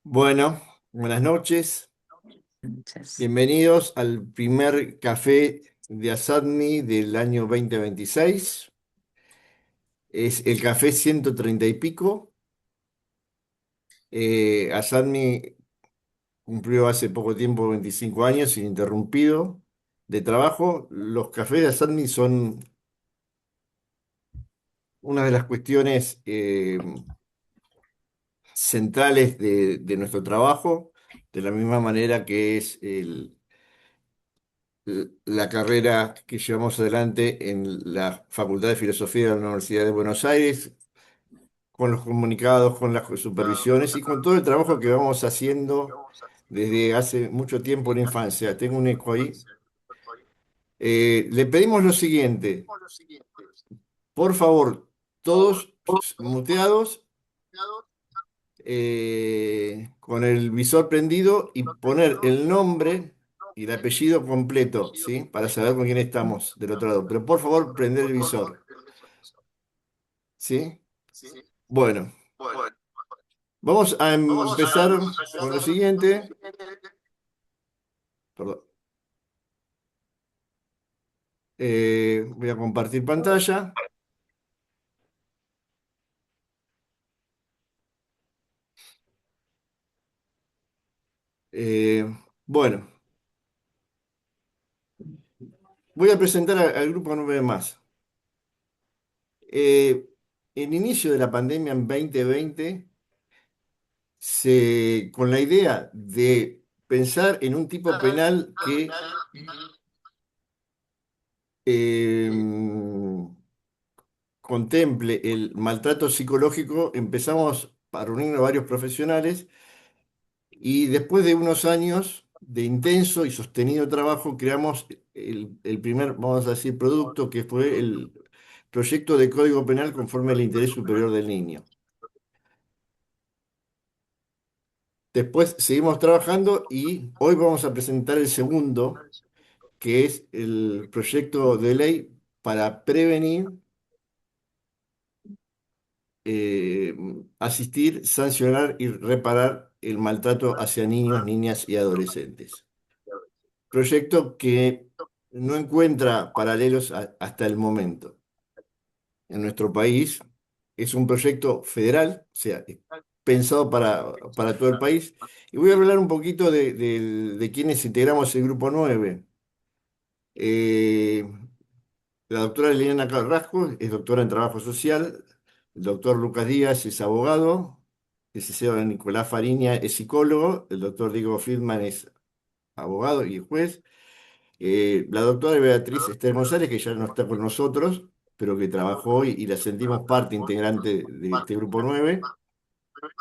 Bueno, buenas noches. Muchas. Bienvenidos al primer café de Asadmi del año 2026. Es el café 130 y pico. Asadmi cumplió hace poco tiempo 25 años ininterrumpido de trabajo. Los cafés de Asadmi son una de las cuestiones centrales de nuestro trabajo, de la misma manera que es la carrera que llevamos adelante en la Facultad de Filosofía de la Universidad de Buenos Aires, con los comunicados, con las supervisiones y con todo el trabajo que vamos haciendo desde hace mucho tiempo en la infancia. Tengo un eco ahí. Le pedimos lo siguiente, por favor, todos muteados, con el visor prendido y poner el nombre y el apellido completo, ¿sí? Para saber con quién estamos del otro lado. Pero por favor, prender el visor. ¿Sí? Bueno, vamos a empezar con lo siguiente. Perdón. Voy a compartir pantalla. Eh, bueno, voy a presentar al grupo 9 más. El inicio de la pandemia en 2020, con la idea de pensar en un tipo penal que eh, contemple el maltrato psicológico, empezamos a reunirnos varios profesionales. Y después de unos años de intenso y sostenido trabajo, creamos el primer, vamos a decir, producto que fue el proyecto de Código Penal conforme al interés superior del niño. Después seguimos trabajando y hoy vamos a presentar el segundo, que es el proyecto de ley para prevenir, eh, asistir, sancionar y reparar el maltrato hacia niños, niñas y adolescentes. Proyecto que no encuentra paralelos hasta el momento. En nuestro país es un proyecto federal, o sea, es pensado para todo el país. Y voy a hablar un poquito de quienes integramos el Grupo 9. Eh, la doctora Liliana Carrasco es doctora en Trabajo Social, el doctor Lucas Díaz es abogado, el licenciado Nicolás Fariña es psicólogo, el doctor Diego Friedman es abogado y juez. La doctora Beatriz Esther González, que ya no está con nosotros, pero que trabajó y la sentimos parte integrante de este grupo 9.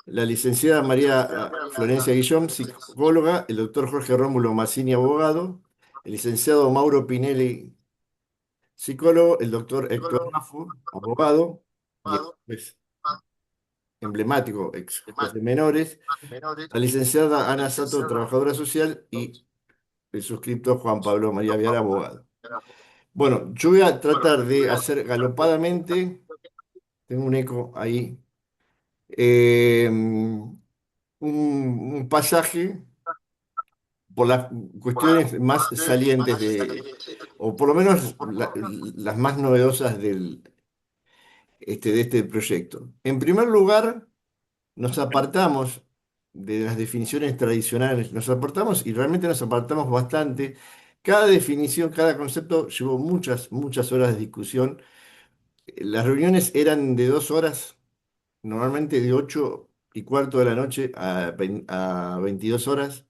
La licenciada María Florencia Guillón, psicóloga. El doctor Jorge Rómulo Mazzini, abogado. El licenciado Mauro Pinelli, psicólogo. El doctor Héctor Raffo, abogado y ex juez emblemático, ex juez de menores. La licenciada Ana Sato, trabajadora social. Y el suscriptor Juan Pablo María Viar, abogado. Bueno, yo voy a tratar de hacer galopadamente, tengo un eco ahí, un pasaje por las cuestiones más salientes o por lo menos las más novedosas de este proyecto. En primer lugar, nos apartamos de las definiciones tradicionales, nos apartamos y realmente nos apartamos bastante. Cada definición, cada concepto llevó muchas, muchas horas de discusión. Las reuniones eran de 2 horas, normalmente de 8:15 de la noche a 22 horas.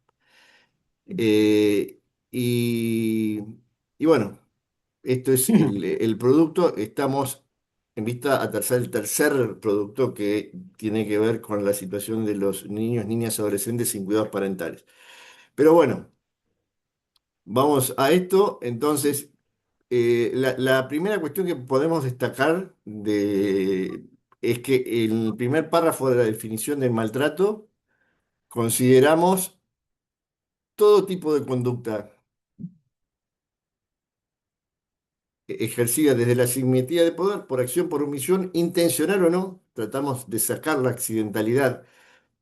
Eh, y, y bueno, esto es el producto. Estamos en vista a el tercer producto que tiene que ver con la situación de los niños, niñas, adolescentes sin cuidados parentales. Pero bueno, vamos a esto. Entonces, la primera cuestión que podemos destacar es que en el primer párrafo de la definición del maltrato consideramos todo tipo de conducta ejercida desde la asimetría de poder, por acción, por omisión, intencional o no, tratamos de sacar la accidentalidad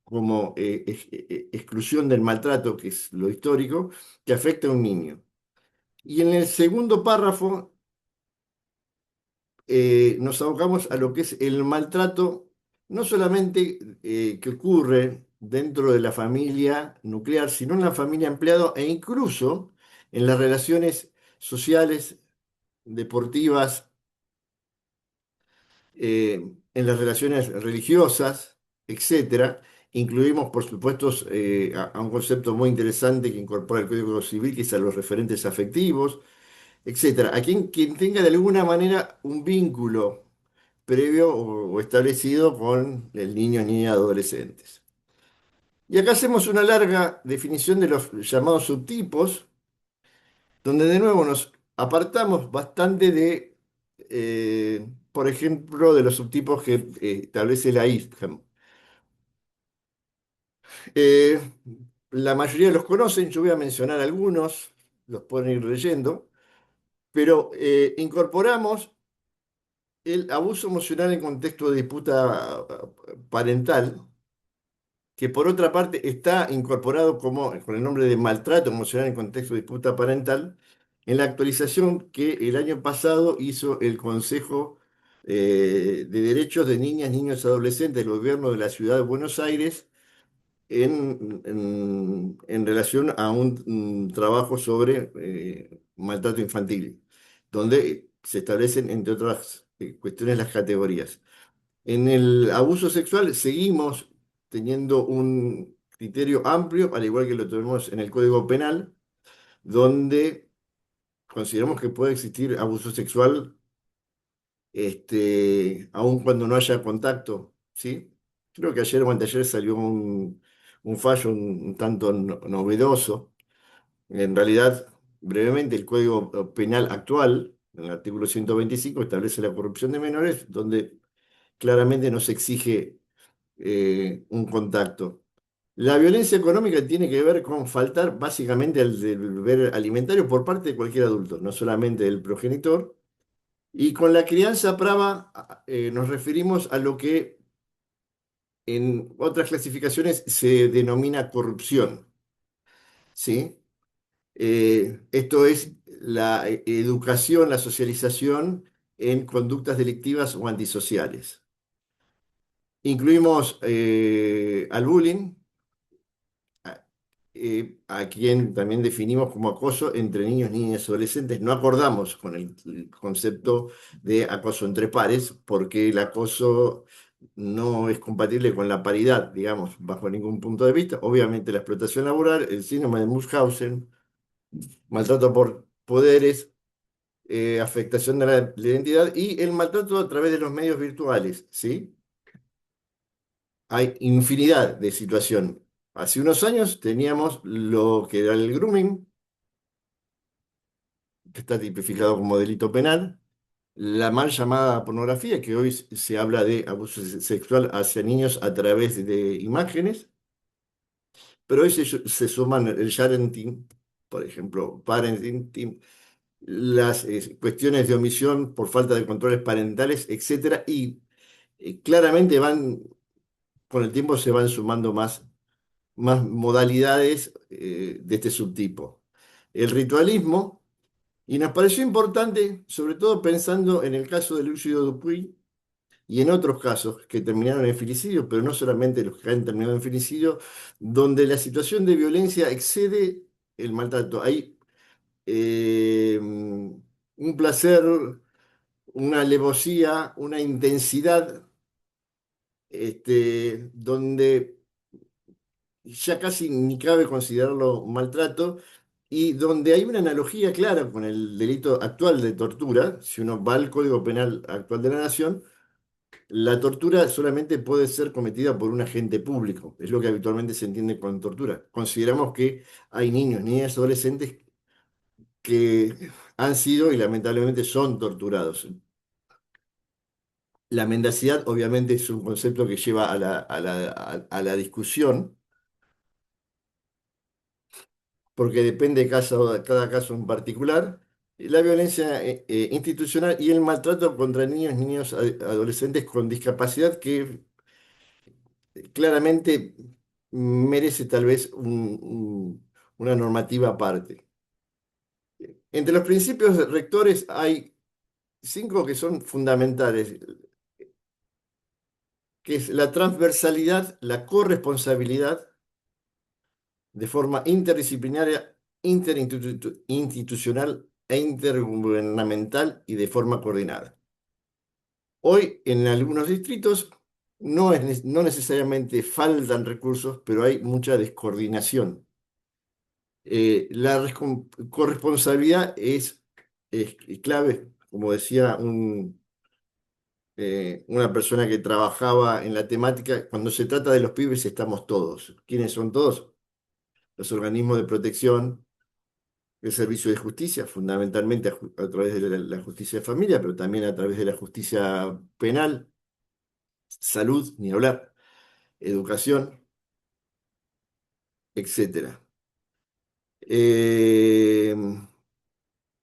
como exclusión del maltrato, que es lo histórico, que afecta a un niño. Y en el segundo párrafo nos abocamos a lo que es el maltrato, no solamente que ocurre dentro de la familia nuclear, sino en la familia empleado e incluso en las relaciones sociales, deportivas, en las relaciones religiosas, etcétera. Incluimos, por supuesto, a un concepto muy interesante que incorpora el Código Civil, que es a los referentes afectivos, etcétera. A quien tenga de alguna manera un vínculo previo o establecido con el niño, niña, adolescentes. Y acá hacemos una larga definición de los llamados subtipos, donde de nuevo nos apartamos bastante de, por ejemplo, de los subtipos que establece la ISCAM. Eh, la mayoría los conocen, yo voy a mencionar algunos, los pueden ir leyendo, pero incorporamos el abuso emocional en contexto de disputa parental, que por otra parte está incorporado como, con el nombre de maltrato emocional en contexto de disputa parental, en la actualización que el año pasado hizo el Consejo de Derechos de Niñas, Niños y Adolescentes del Gobierno de la Ciudad de Buenos Aires en relación a un trabajo sobre maltrato infantil, donde se establecen, entre otras cuestiones, las categorías. En el abuso sexual seguimos teniendo un criterio amplio, al igual que lo tenemos en el Código Penal, donde consideramos que puede existir abuso sexual aun cuando no haya contacto, ¿sí? Creo que ayer o anteayer salió un fallo un tanto novedoso. En realidad, brevemente, el Código Penal actual, en el artículo 125, establece la corrupción de menores, donde claramente no se exige un contacto. La violencia económica tiene que ver con faltar básicamente al deber alimentario por parte de cualquier adulto, no solamente del progenitor. Y con la crianza brava nos referimos a lo que en otras clasificaciones se denomina corrupción, ¿sí? Esto es la educación, la socialización en conductas delictivas o antisociales. Incluimos al bullying, a, a quien también definimos como acoso entre niños, niñas y adolescentes. No acordamos con el concepto de acoso entre pares, porque el acoso no es compatible con la paridad, digamos, bajo ningún punto de vista. Obviamente la explotación laboral, el síndrome de Munchausen, maltrato por poderes, afectación de la identidad y el maltrato a través de los medios virtuales, ¿sí? Hay infinidad de situaciones. Hace unos años teníamos lo que era el grooming, que está tipificado como delito penal, la mal llamada pornografía, que hoy se habla de abuso sexual hacia niños a través de imágenes, pero hoy se suman el sharenting, por ejemplo, parenting, las cuestiones de omisión por falta de controles parentales, etcétera, y claramente con el tiempo se van sumando más modalidades de este subtipo. El ritualismo, y nos pareció importante, sobre todo pensando en el caso de Lucio Dupuy y en otros casos que terminaron en filicidio, pero no solamente los que han terminado en filicidio, donde la situación de violencia excede el maltrato. Hay un placer, una alevosía, una intensidad, donde ya casi ni cabe considerarlo maltrato, y donde hay una analogía clara con el delito actual de tortura. Si uno va al Código Penal actual de la Nación, la tortura solamente puede ser cometida por un agente público, es lo que habitualmente se entiende con tortura. Consideramos que hay niños, niñas, adolescentes que han sido y lamentablemente son torturados. La mendacidad obviamente es un concepto que lleva a la discusión, porque depende de cada caso en particular. la violencia institucional y el maltrato contra niños, niños, adolescentes con discapacidad que claramente merece tal vez una normativa aparte. Entre los principios rectores hay cinco que son fundamentales, que es la transversalidad, la corresponsabilidad de forma interdisciplinaria, interinstitucional e intergubernamental y de forma coordinada. Hoy en algunos distritos no necesariamente faltan recursos, pero hay mucha descoordinación. La corresponsabilidad es clave, como decía una persona que trabajaba en la temática, cuando se trata de los pibes estamos todos. ¿Quiénes son todos? Los organismos de protección, el servicio de justicia, fundamentalmente a través de la justicia de familia, pero también a través de la justicia penal, salud, ni hablar, educación, etcétera. Eh,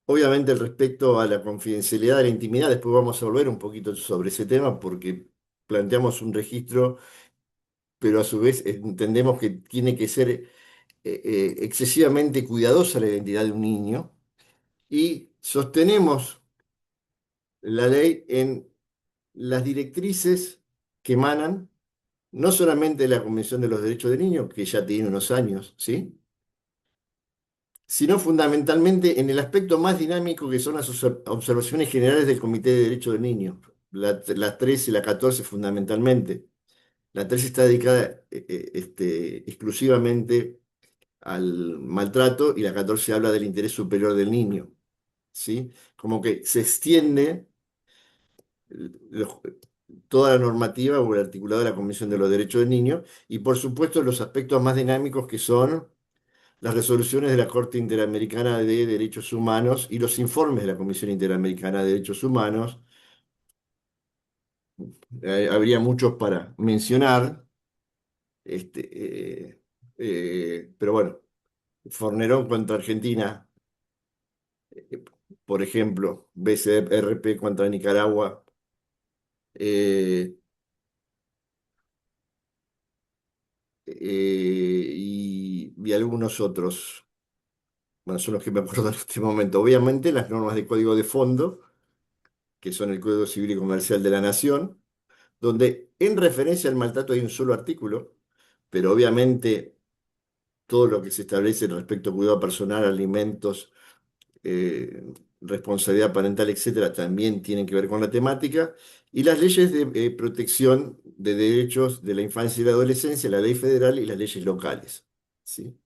Obviamente, el respecto a la confidencialidad de la intimidad, después vamos a volver un poquito sobre ese tema porque planteamos un registro, pero a su vez entendemos que tiene que ser excesivamente cuidadosa la identidad de un niño y sostenemos la ley en las directrices que emanan no solamente de la Convención de los Derechos del Niño, que ya tiene unos años, ¿sí? Sino fundamentalmente en el aspecto más dinámico que son las observaciones generales del Comité de Derechos del Niño, la 13 y la 14 fundamentalmente. La 13 está dedicada exclusivamente al maltrato y la 14 habla del interés superior del niño, ¿sí? Como que se extiende los- toda la normativa o el articulado de la Convención de los Derechos del Niño y por supuesto los aspectos más dinámicos que son las resoluciones de la Corte Interamericana de Derechos Humanos y los informes de la Comisión Interamericana de Derechos Humanos. Habría muchos para mencionar, este, pero bueno, Fornerón contra Argentina, eh, por ejemplo, BCRP contra Nicaragua, eh, y algunos otros. Bueno, son los que me acuerdo en este momento. Obviamente las normas de código de fondo, que son el Código Civil y Comercial de la Nación, donde en referencia al maltrato hay un solo artículo, pero obviamente todo lo que se establece respecto a cuidado personal, alimentos, eh, responsabilidad parental, etcétera, también tienen que ver con la temática, y las leyes de protección de derechos de la infancia y la adolescencia, la ley federal y las leyes locales. ¿Sí?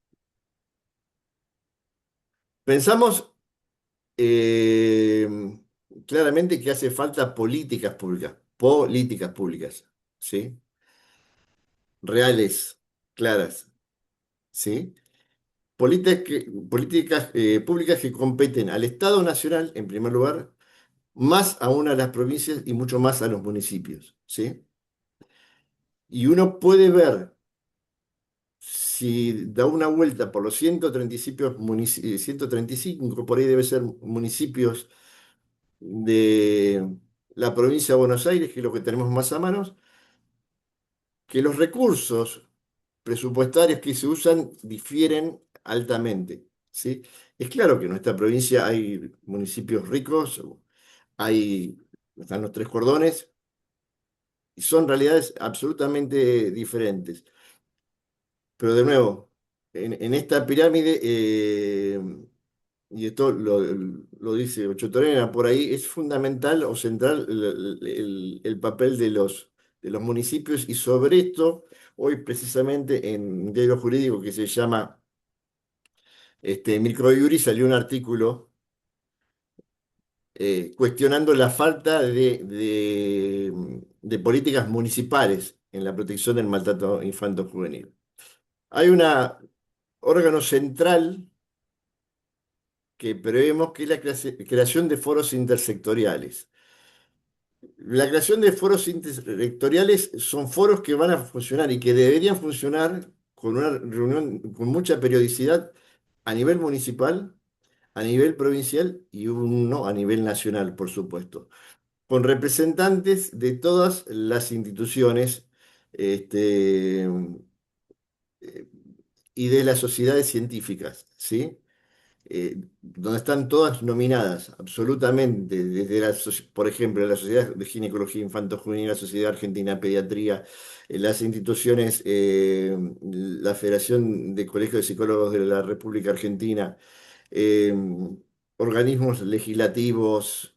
Pensamos eh, claramente que hace falta políticas públicas, ¿sí? Reales, claras, ¿sí? Políticas públicas que competen al Estado Nacional, en primer lugar, más aún a las provincias y mucho más a los municipios, ¿sí? Y uno puede ver si da una vuelta por los 135, por ahí debe ser municipios de la provincia de Buenos Aires, que es lo que tenemos más a mano, que los recursos presupuestarios que se usan difieren altamente, ¿sí? Es claro que en nuestra provincia hay municipios ricos, están los tres cordones, y son realidades absolutamente diferentes. Pero de nuevo, en esta pirámide, y esto lo dice Ocho Torena por ahí, es fundamental o central el papel de los municipios y sobre esto, hoy precisamente en un diario jurídico que se llama Microiuri salió un artículo cuestionando la falta de políticas municipales en la protección del maltrato infanto-juvenil. Hay un órgano central que prevemos que es la creación de foros intersectoriales. La creación de foros intersectoriales son foros que van a funcionar y que deberían funcionar con una reunión con mucha periodicidad a nivel municipal, a nivel provincial y uno a nivel nacional, por supuesto, con representantes de todas las instituciones este, y de las sociedades científicas, ¿sí? Donde están todas nominadas, absolutamente, desde por ejemplo, la Sociedad de Ginecología Infanto-Juvenil, la Sociedad Argentina de Pediatría, las instituciones, la Federación de Colegios de Psicólogos de la República Argentina, eh, organismos legislativos,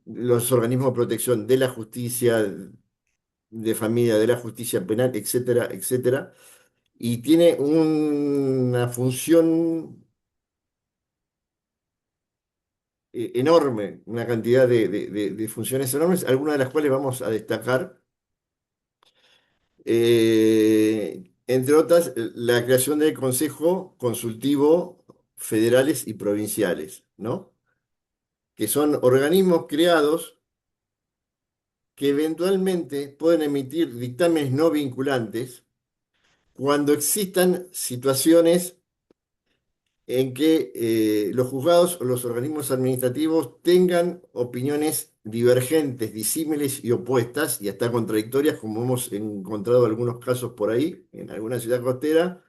los organismos de protección de la justicia, de familia, de la justicia penal, etcétera, etcétera. Y tiene una función enorme, una cantidad de funciones enormes, algunas de las cuales vamos a destacar. Entre otras, la creación del Consejo Consultivo Federales y Provinciales, ¿no? Que son organismos creados que eventualmente pueden emitir dictámenes no vinculantes cuando existan situaciones en que los juzgados o los organismos administrativos tengan opiniones divergentes, disímiles y opuestas, y hasta contradictorias, como hemos encontrado algunos casos por ahí, en alguna ciudad costera,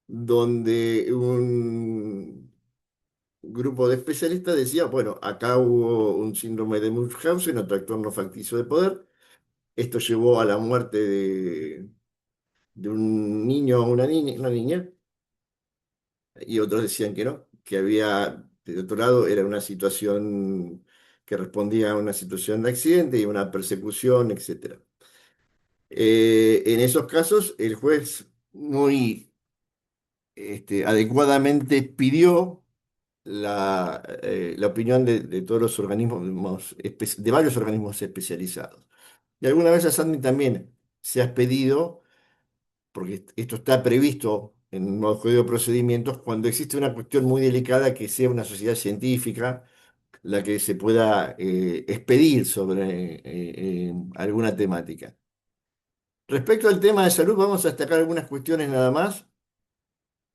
donde un grupo de especialistas decía, bueno, acá hubo un síndrome de Munchausen o trastorno facticio de poder, esto llevó a la muerte de un niño o una niña, y otros decían que no, que había, de otro lado, era una situación que respondía a una situación de accidente y una persecución, etcétera. En esos casos, el juez muy adecuadamente pidió la opinión de todos los organismos, de varios organismos especializados. Y alguna vez a Sandy también se ha pedido porque esto está previsto en un nuevo código de procedimientos, cuando existe una cuestión muy delicada que sea una sociedad científica la que se pueda expedir sobre alguna temática. Respecto al tema de salud, vamos a destacar algunas cuestiones nada más.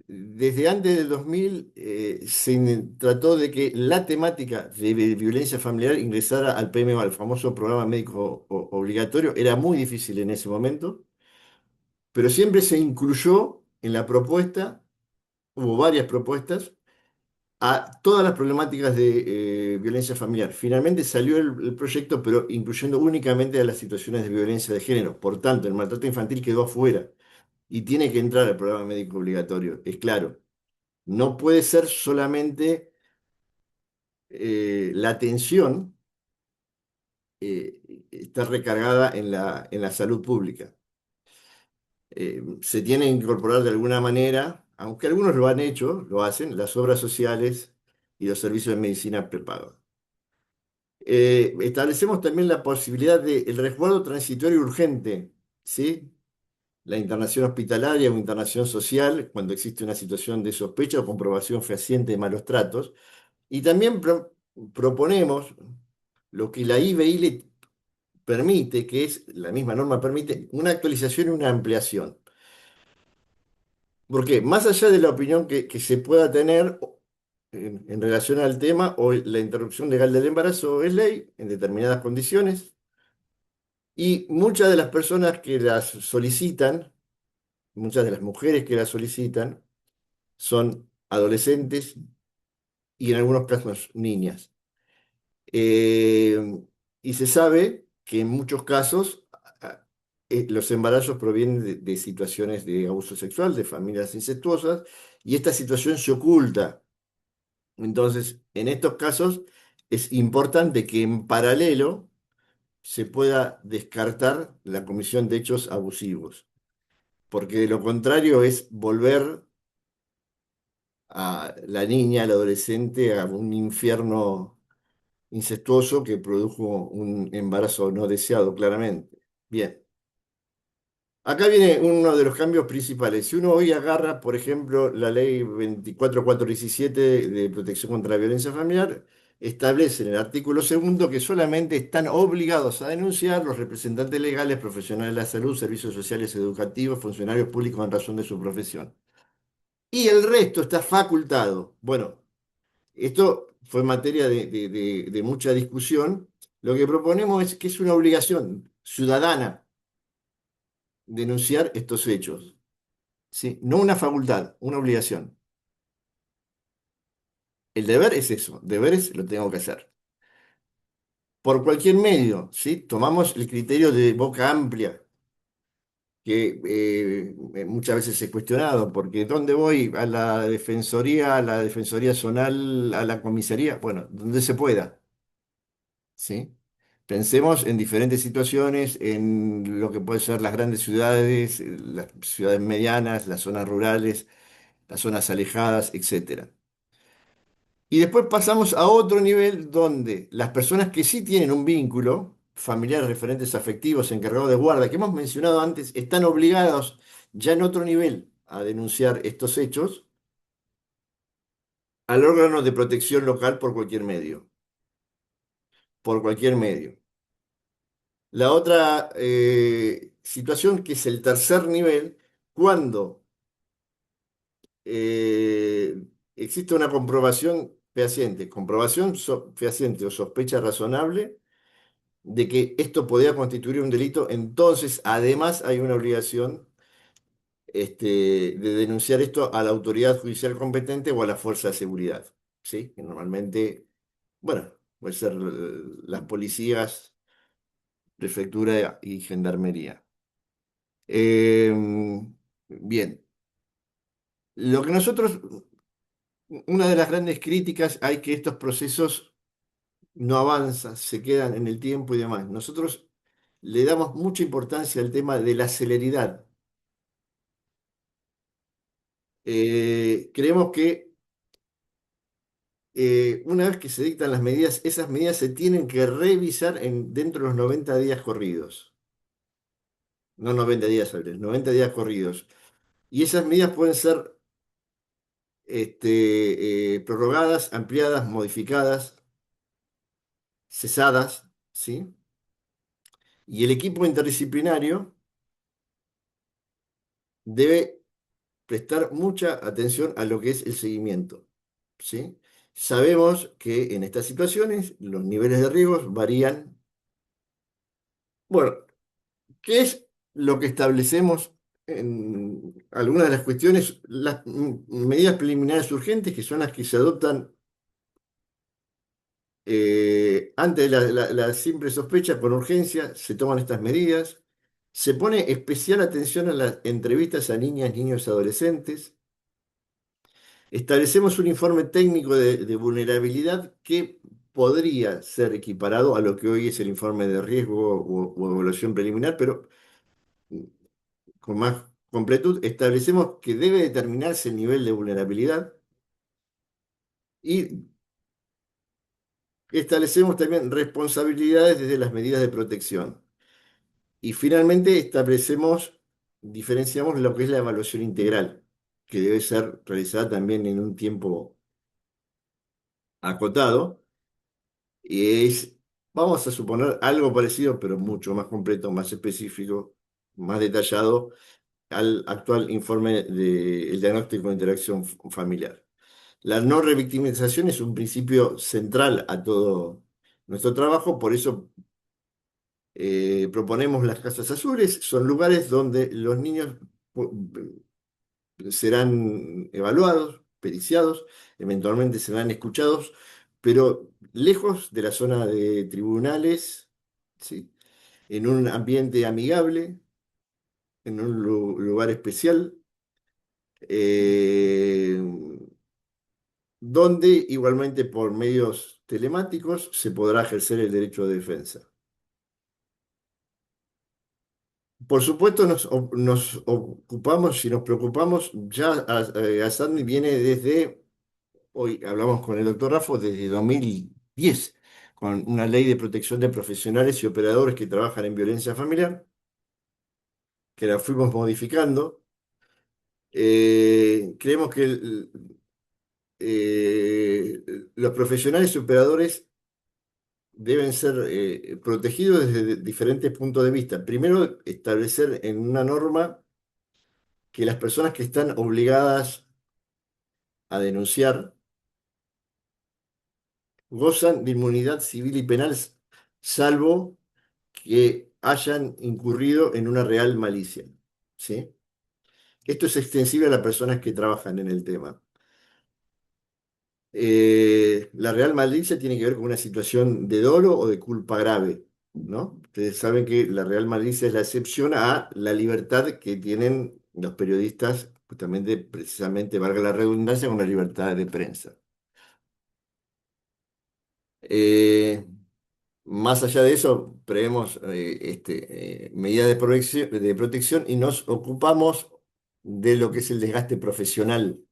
Desde antes del 2000 trató de que la temática de violencia familiar ingresara al PMO, al famoso programa médico obligatorio. Era muy difícil en ese momento, pero siempre se incluyó en la propuesta, hubo varias propuestas, a todas las problemáticas de violencia familiar. Finalmente salió el proyecto, pero incluyendo únicamente a las situaciones de violencia de género. Por tanto, el maltrato infantil quedó afuera y tiene que entrar al programa médico obligatorio, es claro. No puede ser solamente la atención está recargada en la salud pública. Se tiene que incorporar de alguna manera, aunque algunos lo han hecho, lo hacen, las obras sociales y los servicios de medicina prepaga. Establecemos también la posibilidad del resguardo transitorio urgente, ¿sí? La internación hospitalaria o internación social cuando existe una situación de sospecha o comprobación fehaciente de malos tratos. Y también proponemos lo que la IBI le permite, que es, la misma norma permite, una actualización y una ampliación. Porque más allá de la opinión que se pueda tener en relación al tema, o la interrupción legal del embarazo es ley en determinadas condiciones, y muchas de las personas que las solicitan, muchas de las mujeres que las solicitan, son adolescentes y en algunos casos niñas. Eh, y se sabe que en muchos casos los embarazos provienen de situaciones de abuso sexual, de familias incestuosas, y esta situación se oculta. Entonces, en estos casos es importante que en paralelo se pueda descartar la comisión de hechos abusivos, porque de lo contrario es volver a la niña, al adolescente, a un infierno incestuoso que produjo un embarazo no deseado, claramente. Bien, acá viene uno de los cambios principales. Si uno hoy agarra, por ejemplo, la ley 24417 de protección contra la violencia familiar, establece en el artículo segundo que solamente están obligados a denunciar los representantes legales, profesionales de la salud, servicios sociales educativos, funcionarios públicos en razón de su profesión. y el resto está facultado. Bueno, esto fue materia de mucha discusión. Lo que proponemos es que es una obligación ciudadana denunciar estos hechos, ¿sí? No una facultad, una obligación. El deber es eso, deberes lo tengo que hacer. Por cualquier medio, ¿sí? Tomamos el criterio de boca amplia, que muchas veces es cuestionado, porque ¿dónde voy? A la defensoría zonal, a la comisaría, bueno, donde se pueda, ¿sí? Pensemos en diferentes situaciones, en lo que pueden ser las grandes ciudades, las ciudades medianas, las zonas rurales, las zonas alejadas, etcétera. Y después pasamos a otro nivel donde las personas que sí tienen un vínculo, familiares, referentes afectivos, encargados de guarda, que hemos mencionado antes, están obligados ya en otro nivel a denunciar estos hechos al órgano de protección local por cualquier medio, por cualquier medio. La otra situación, que es el tercer nivel, cuando eh, existe una comprobación fehaciente o sospecha razonable de que esto podía constituir un delito, entonces además hay una obligación de denunciar esto a la autoridad judicial competente o a la fuerza de seguridad, ¿sí? Que normalmente, bueno, puede ser las policías, prefectura y gendarmería. Eh, bien, lo que nosotros, una de las grandes críticas hay que estos procesos no avanzan, se quedan en el tiempo y demás. Nosotros le damos mucha importancia al tema de la celeridad. Creemos que una vez que se dictan las medidas, esas medidas se tienen que revisar dentro de los 90 días corridos. No 90 días hábiles, 90 días corridos. Y esas medidas pueden ser prorrogadas, ampliadas, modificadas, cesadas, ¿sí? Y el equipo interdisciplinario debe prestar mucha atención a lo que es el seguimiento, ¿sí? Sabemos que en estas situaciones los niveles de riesgos varían. Bueno, ¿qué es lo que establecemos en algunas de las cuestiones? Las medidas preliminares urgentes, que son las que se adoptan ante la simple sospecha, con urgencia, se toman estas medidas. Se pone especial atención a las entrevistas a niñas, niños y adolescentes. Establecemos un informe técnico de vulnerabilidad que podría ser equiparado a lo que hoy es el informe de riesgo o evaluación preliminar, pero con más completud. Establecemos que debe determinarse el nivel de vulnerabilidad y establecemos también responsabilidades desde las medidas de protección. Y finalmente diferenciamos lo que es la evaluación integral, que debe ser realizada también en un tiempo acotado. Y vamos a suponer algo parecido, pero mucho más completo, más específico, más detallado al actual informe del diagnóstico de interacción familiar. La no revictimización es un principio central a todo nuestro trabajo, por eso proponemos las casas azules. Son lugares donde los niños serán evaluados, periciados, eventualmente serán escuchados, pero lejos de la zona de tribunales, ¿sí? En un ambiente amigable, en un lugar especial, eh, donde igualmente por medios telemáticos se podrá ejercer el derecho de defensa. Por supuesto, nos ocupamos y nos preocupamos, ya ASADMI viene desde, hoy hablamos con el doctor Raffo, desde 2010, con una ley de protección de profesionales y operadores que trabajan en violencia familiar, que la fuimos modificando. Creemos que eh, los profesionales y operadores deben ser protegidos desde diferentes puntos de vista. Primero, establecer en una norma que las personas que están obligadas a denunciar gozan de inmunidad civil y penal, salvo que hayan incurrido en una real malicia. ¿Sí? Esto es extensible a las personas que trabajan en el tema. La real malicia tiene que ver con una situación de dolo o de culpa grave, ¿no? Ustedes saben que la real malicia es la excepción a la libertad que tienen los periodistas, justamente, precisamente, valga la redundancia, con la libertad de prensa. Eh, Más allá de eso, prevemos medidas de protección y nos ocupamos de lo que es el desgaste profesional.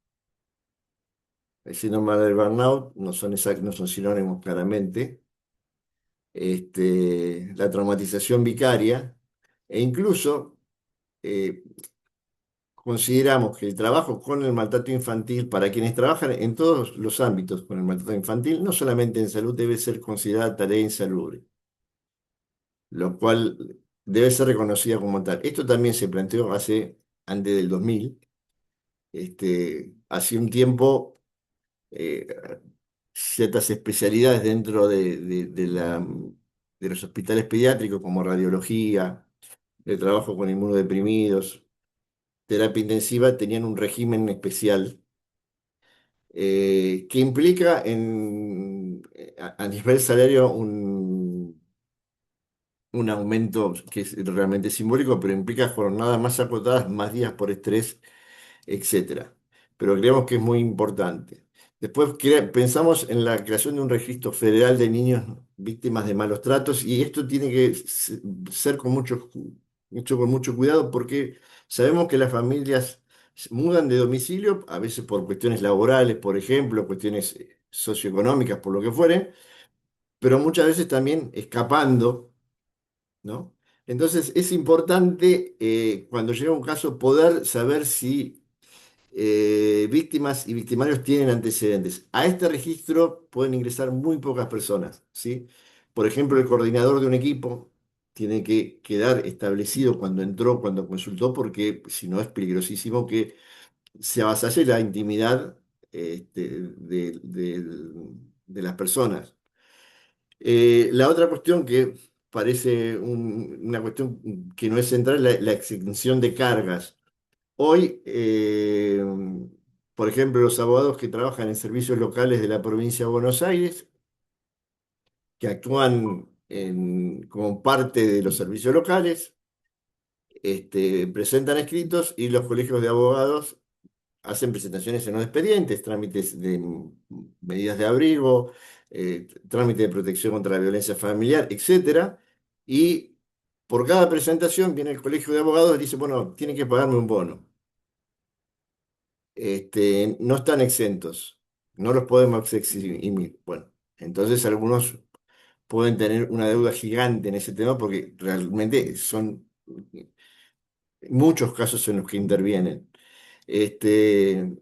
El síndrome del burnout no son sinónimos claramente. La traumatización vicaria e incluso eh, consideramos que el trabajo con el maltrato infantil, para quienes trabajan en todos los ámbitos con el maltrato infantil, no solamente en salud, debe ser considerada tarea insalubre, lo cual debe ser reconocida como tal. Esto también se planteó antes del 2000, hace un tiempo, eh, ciertas especialidades dentro de los hospitales pediátricos, como radiología, de trabajo con inmunodeprimidos, terapia intensiva, tenían un régimen especial que implica a nivel salario un aumento que es realmente simbólico, pero implica jornadas más acotadas, más días por estrés, etcétera. Pero creemos que es muy importante. Después pensamos en la creación de un registro federal de niños víctimas de malos tratos y esto tiene que ser con mucho cuidado porque sabemos que las familias se mudan de domicilio, a veces por cuestiones laborales, por ejemplo, cuestiones socioeconómicas, por lo que fuere, pero muchas veces también escapando, ¿no? Entonces es importante cuando llega un caso poder saber si víctimas y victimarios tienen antecedentes. A este registro pueden ingresar muy pocas personas, ¿sí? Por ejemplo, el coordinador de un equipo tiene que quedar establecido cuando entró, cuando consultó, porque si no es peligrosísimo que se avasalle la intimidad de las personas. La otra cuestión que parece una cuestión que no es central es la exención de cargas. Hoy, por ejemplo, los abogados que trabajan en servicios locales de la provincia de Buenos Aires, que actúan como parte de los servicios locales, presentan escritos y los colegios de abogados hacen presentaciones en los expedientes, trámites de medidas de abrigo, trámite de protección contra la violencia familiar, etcétera. Y por cada presentación viene el colegio de abogados y dice, bueno, tienen que pagarme un bono. No están exentos, no los podemos eximir. Bueno, entonces algunos pueden tener una deuda gigante en ese tema porque realmente son muchos casos en los que intervienen. Este,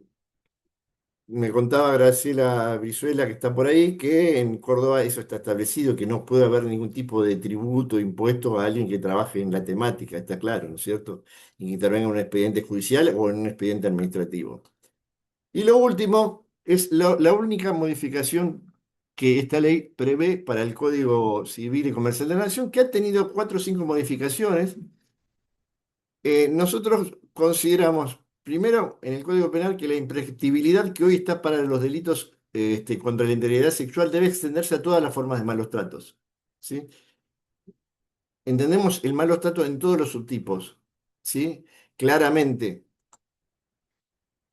Me contaba Graciela Brizuela, que está por ahí, que en Córdoba eso está establecido, que no puede haber ningún tipo de tributo, impuesto a alguien que trabaje en la temática, está claro, ¿no es cierto? Y que intervenga en un expediente judicial o en un expediente administrativo. Y lo último es la única modificación que esta ley prevé para el Código Civil y Comercial de la Nación, que ha tenido cuatro o cinco modificaciones. Nosotros consideramos, primero, en el Código Penal que la imprescriptibilidad que hoy está para los delitos contra la integridad sexual debe extenderse a todas las formas de malos tratos. ¿Sí? Entendemos el malos tratos en todos los subtipos, ¿sí? Claramente,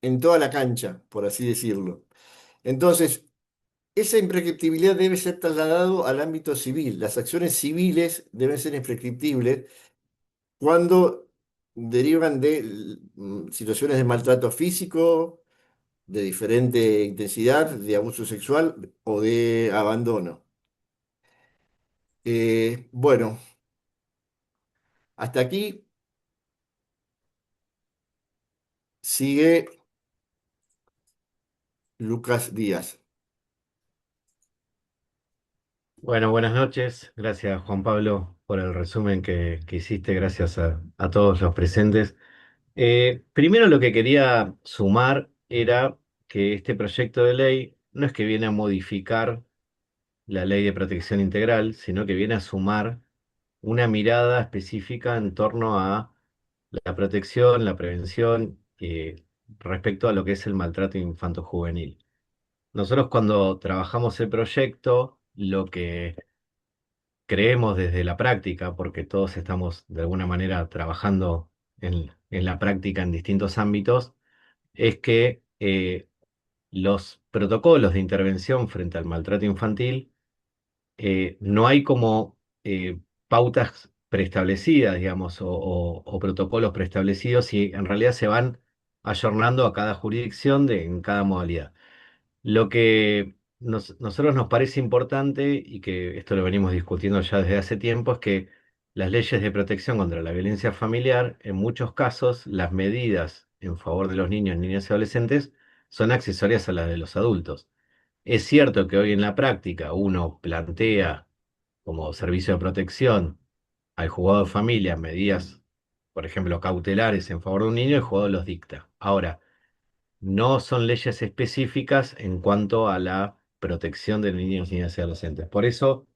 en toda la cancha, por así decirlo. Entonces, esa imprescriptibilidad debe ser trasladado al ámbito civil. Las acciones civiles deben ser imprescriptibles cuando derivan de situaciones de maltrato físico, de diferente intensidad, de abuso sexual o de abandono. Bueno, hasta aquí sigue Lucas Díaz. Bueno, buenas noches. Gracias, Juan Pablo, por el resumen que hiciste. Gracias a todos los presentes. Primero lo que quería sumar era que este proyecto de ley no es que viene a modificar la ley de protección integral, sino que viene a sumar una mirada específica en torno a la protección, la prevención, respecto a lo que es el maltrato infanto-juvenil. Nosotros cuando trabajamos el proyecto, lo que creemos desde la práctica, porque todos estamos de alguna manera trabajando en la práctica en distintos ámbitos, es que los protocolos de intervención frente al maltrato infantil, no hay como pautas preestablecidas, digamos, o protocolos preestablecidos y en realidad se van ayornando a cada jurisdicción en cada modalidad. Lo que nosotros nos parece importante y que esto lo venimos discutiendo ya desde hace tiempo es que las leyes de protección contra la violencia familiar, en muchos casos, las medidas en favor de los niños, niñas y adolescentes son accesorias a las de los adultos. Es cierto que hoy en la práctica uno plantea como servicio de protección al juzgado de familia medidas, por ejemplo, cautelares en favor de un niño y el juzgado los dicta. Ahora, no son leyes específicas en cuanto a la protección de niños, niñas y adolescentes. Por eso,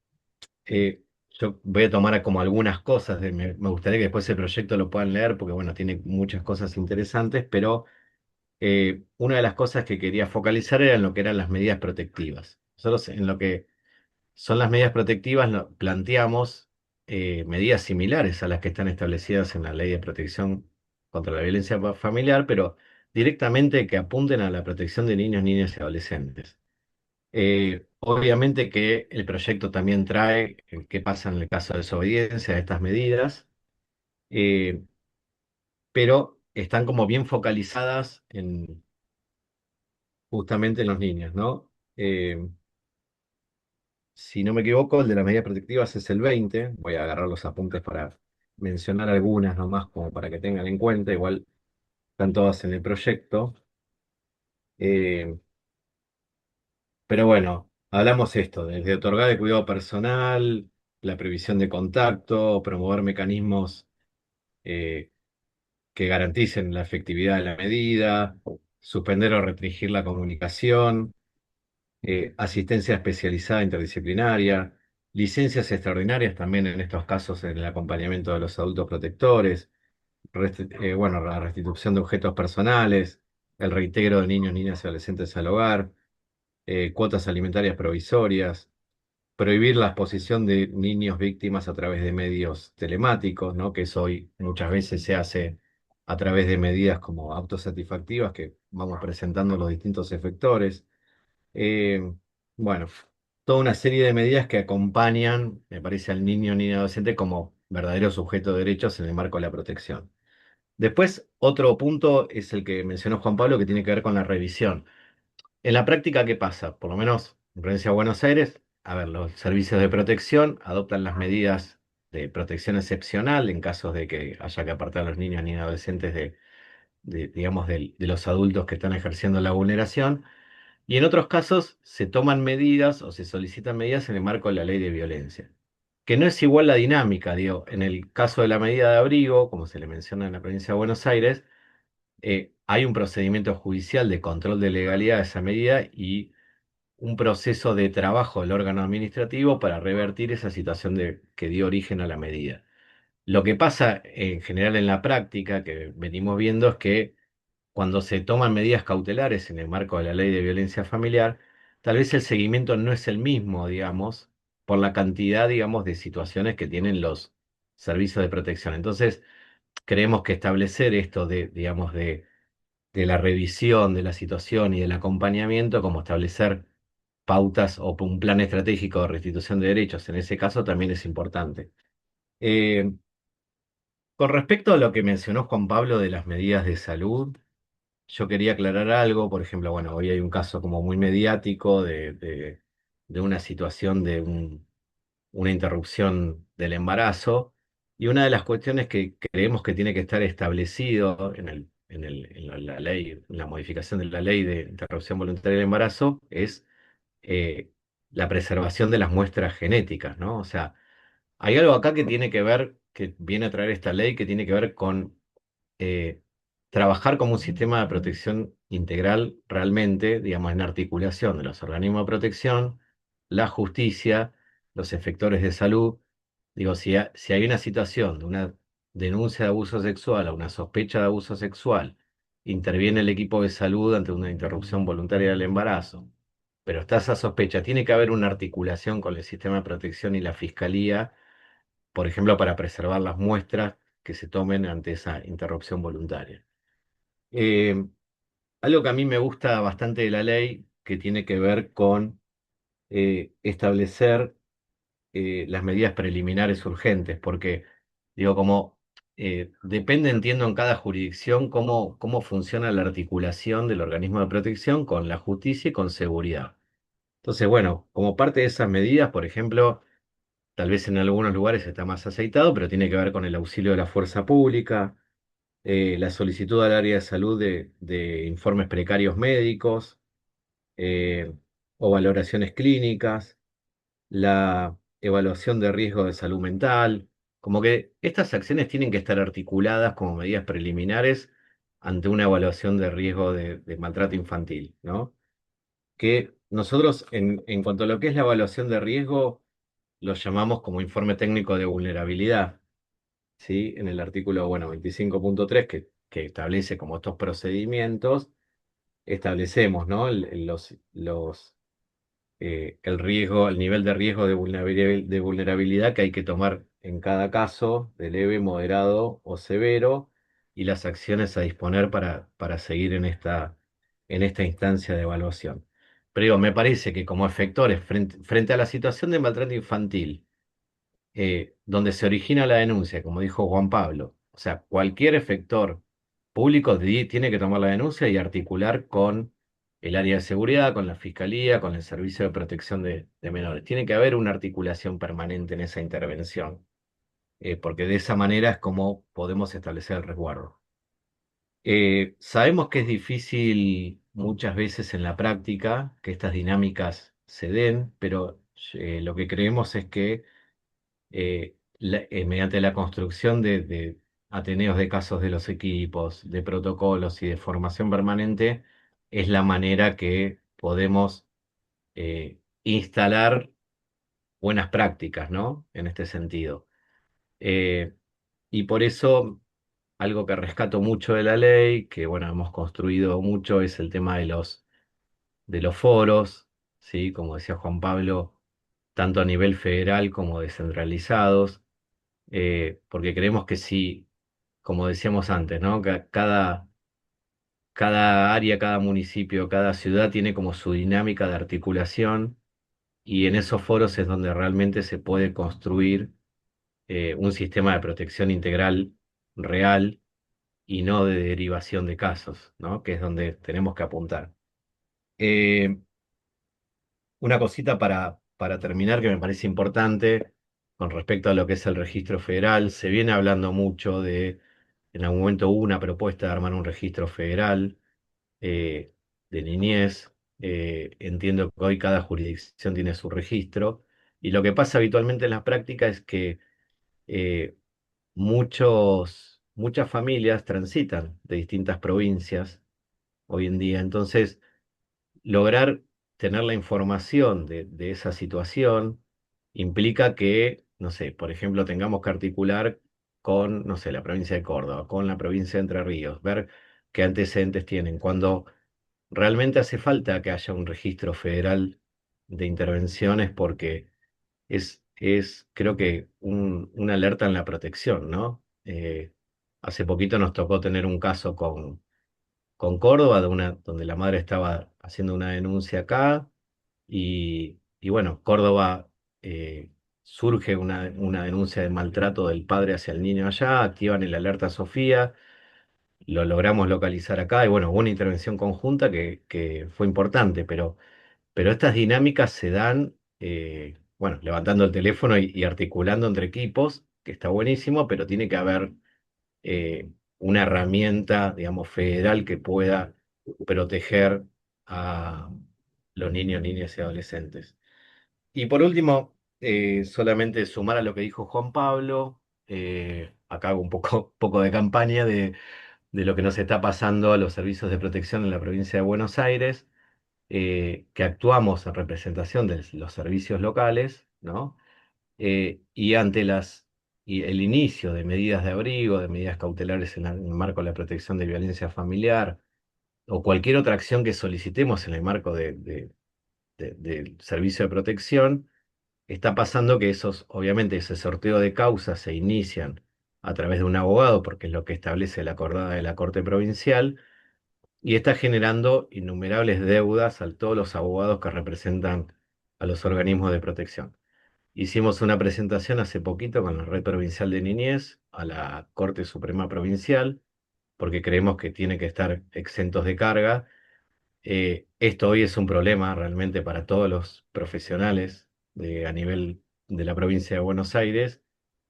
yo voy a tomar como algunas cosas, me gustaría que después el proyecto lo puedan leer, porque bueno, tiene muchas cosas interesantes, pero una de las cosas que quería focalizar era en lo que eran las medidas protectivas. Nosotros en lo que son las medidas protectivas planteamos medidas similares a las que están establecidas en la Ley de Protección contra la Violencia Familiar, pero directamente que apunten a la protección de niños, niñas y adolescentes. Obviamente que el proyecto también trae qué pasa en el caso de desobediencia de estas medidas, eh, pero están como bien focalizadas en justamente en los niños, ¿no? Si no me equivoco, el de las medidas protectivas es el 20. Voy a agarrar los apuntes para mencionar algunas nomás como para que tengan en cuenta. Igual están todas en el proyecto. Eh, pero bueno, hablamos esto, desde otorgar el cuidado personal, la previsión de contacto, promover mecanismos eh, que garanticen la efectividad de la medida, suspender o restringir la comunicación, asistencia especializada interdisciplinaria, licencias extraordinarias también en estos casos en el acompañamiento de los adultos protectores, bueno, la restitución de objetos personales, el reintegro de niños, niñas y adolescentes al hogar, cuotas alimentarias provisorias, prohibir la exposición de niños víctimas a través de medios telemáticos, ¿no? Que eso hoy muchas veces se hace a través de medidas como autosatisfactivas que vamos presentando los distintos efectores. Eh, bueno, toda una serie de medidas que acompañan, me parece, al niño ni adolescente como verdadero sujeto de derechos en el marco de la protección. Después, otro punto es el que mencionó Juan Pablo, que tiene que ver con la revisión. En la práctica, ¿qué pasa? Por lo menos en Provincia de Buenos Aires, a ver, los servicios de protección adoptan las medidas de protección excepcional en casos de que haya que apartar a los niños ni adolescentes digamos, de los adultos que están ejerciendo la vulneración. Y en otros casos se toman medidas o se solicitan medidas en el marco de la ley de violencia, que no es igual la dinámica, digo, en el caso de la medida de abrigo, como se le menciona en la provincia de Buenos Aires, hay un procedimiento judicial de control de legalidad de esa medida y un proceso de trabajo del órgano administrativo para revertir esa situación que dio origen a la medida. Lo que pasa en general en la práctica, que venimos viendo, es que cuando se toman medidas cautelares en el marco de la ley de violencia familiar, tal vez el seguimiento no es el mismo, digamos, por la cantidad, digamos, de situaciones que tienen los servicios de protección. Entonces, creemos que establecer esto digamos, de la revisión de la situación y del acompañamiento, como establecer pautas o un plan estratégico de restitución de derechos, en ese caso también es importante. Eh, con respecto a lo que mencionó Juan Pablo de las medidas de salud, yo quería aclarar algo. Por ejemplo, bueno, hoy hay un caso como muy mediático de una situación de una interrupción del embarazo, y una de las cuestiones que creemos que tiene que estar establecido en la ley, en la modificación de la ley de interrupción voluntaria del embarazo, es eh, la preservación de las muestras genéticas, ¿no? O sea, hay algo acá que tiene que ver, que viene a traer esta ley, que tiene que ver con eh, trabajar como un sistema de protección integral realmente, digamos, en articulación de los organismos de protección, la justicia, los efectores de salud. Digo, si hay una situación de una denuncia de abuso sexual o una sospecha de abuso sexual, interviene el equipo de salud ante una interrupción voluntaria del embarazo, pero está esa sospecha, tiene que haber una articulación con el sistema de protección y la fiscalía, por ejemplo, para preservar las muestras que se tomen ante esa interrupción voluntaria. Eh, Algo que a mí me gusta bastante de la ley, que tiene que ver con establecer las medidas preliminares urgentes, porque, digo, como depende, entiendo, en cada jurisdicción cómo funciona la articulación del organismo de protección con la justicia y con seguridad. Entonces, bueno, como parte de esas medidas, por ejemplo, tal vez en algunos lugares está más aceitado, pero tiene que ver con el auxilio de la fuerza pública, la solicitud al área de salud de informes precarios médicos eh, o valoraciones clínicas, la evaluación de riesgo de salud mental, como que estas acciones tienen que estar articuladas como medidas preliminares ante una evaluación de riesgo de maltrato infantil, ¿no? Que nosotros, en cuanto a lo que es la evaluación de riesgo, lo llamamos como informe técnico de vulnerabilidad, ¿sí? En el artículo, bueno, 25.3 que establece como estos procedimientos, establecemos, ¿no? El riesgo, el nivel de riesgo de vulnerabilidad que hay que tomar en cada caso, de leve, moderado o severo, y las acciones a disponer para seguir en esta instancia de evaluación. Pero digo, me parece que como efectores frente a la situación de maltrato infantil, donde se origina la denuncia, como dijo Juan Pablo. O sea, cualquier efector público tiene que tomar la denuncia y articular con el área de seguridad, con la fiscalía, con el servicio de protección de menores. Tiene que haber una articulación permanente en esa intervención, porque de esa manera es como podemos establecer el resguardo. Sabemos que es difícil muchas veces en la práctica que estas dinámicas se den, pero lo que creemos es que mediante la construcción de ateneos de casos de los equipos, de protocolos y de formación permanente, es la manera que podemos instalar buenas prácticas, ¿no? En este sentido. Eh, y por eso, algo que rescato mucho de la ley, que bueno, hemos construido mucho, es el tema de los foros, ¿sí? Como decía Juan Pablo, tanto a nivel federal como descentralizados, porque creemos que sí, como decíamos antes, ¿no? Cada área, cada municipio, cada ciudad tiene como su dinámica de articulación y en esos foros es donde realmente se puede construir un sistema de protección integral real y no de derivación de casos, ¿no? Que es donde tenemos que apuntar. Eh, una cosita para terminar que me parece importante con respecto a lo que es el registro federal. Se viene hablando mucho en algún momento hubo una propuesta de armar un registro federal eh, de niñez. Entiendo que hoy cada jurisdicción tiene su registro. Y lo que pasa habitualmente en la práctica es que eh, muchas familias transitan de distintas provincias hoy en día. Entonces, lograr tener la información de esa situación implica que, no sé, por ejemplo, tengamos que articular con, no sé, la provincia de Córdoba, con la provincia de Entre Ríos, ver qué antecedentes tienen, cuando realmente hace falta que haya un registro federal de intervenciones porque creo que una alerta en la protección, ¿no? Hace poquito nos tocó tener un caso con Córdoba, donde la madre estaba haciendo una denuncia acá y bueno, Córdoba surge una denuncia de maltrato del padre hacia el niño allá, activan el alerta Sofía, lo logramos localizar acá y bueno, hubo una intervención conjunta que fue importante, pero estas dinámicas se dan, bueno, levantando el teléfono y articulando entre equipos, que está buenísimo, pero tiene que haber una herramienta, digamos, federal que pueda proteger a los niños, niñas y adolescentes. Y por último, solamente sumar a lo que dijo Juan Pablo, acá hago un poco, poco de campaña de lo que nos está pasando a los servicios de protección en la provincia de Buenos Aires, que actuamos en representación de los servicios locales, ¿no? Y ante y el inicio de medidas de abrigo, de medidas cautelares en el marco de la protección de violencia familiar, o cualquier otra acción que solicitemos en el marco del servicio de protección, está pasando que obviamente ese sorteo de causas se inician a través de un abogado, porque es lo que establece la acordada de la Corte Provincial, y está generando innumerables deudas a todos los abogados que representan a los organismos de protección. Hicimos una presentación hace poquito con la Red Provincial de Niñez a la Corte Suprema Provincial, porque creemos que tiene que estar exentos de carga. Esto hoy es un problema realmente para todos los profesionales a nivel de la provincia de Buenos Aires,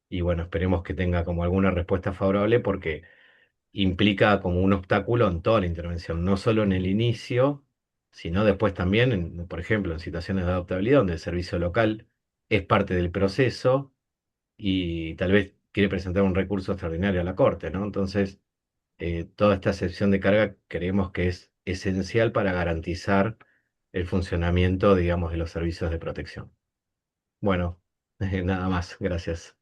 y bueno, esperemos que tenga como alguna respuesta favorable, porque implica como un obstáculo en toda la intervención, no solo en el inicio, sino después también, por ejemplo, en situaciones de adoptabilidad, donde el servicio local es parte del proceso y tal vez quiere presentar un recurso extraordinario a la Corte, ¿no? Entonces, toda esta excepción de carga creemos que es esencial para garantizar el funcionamiento, digamos, de los servicios de protección. Bueno, nada más, gracias.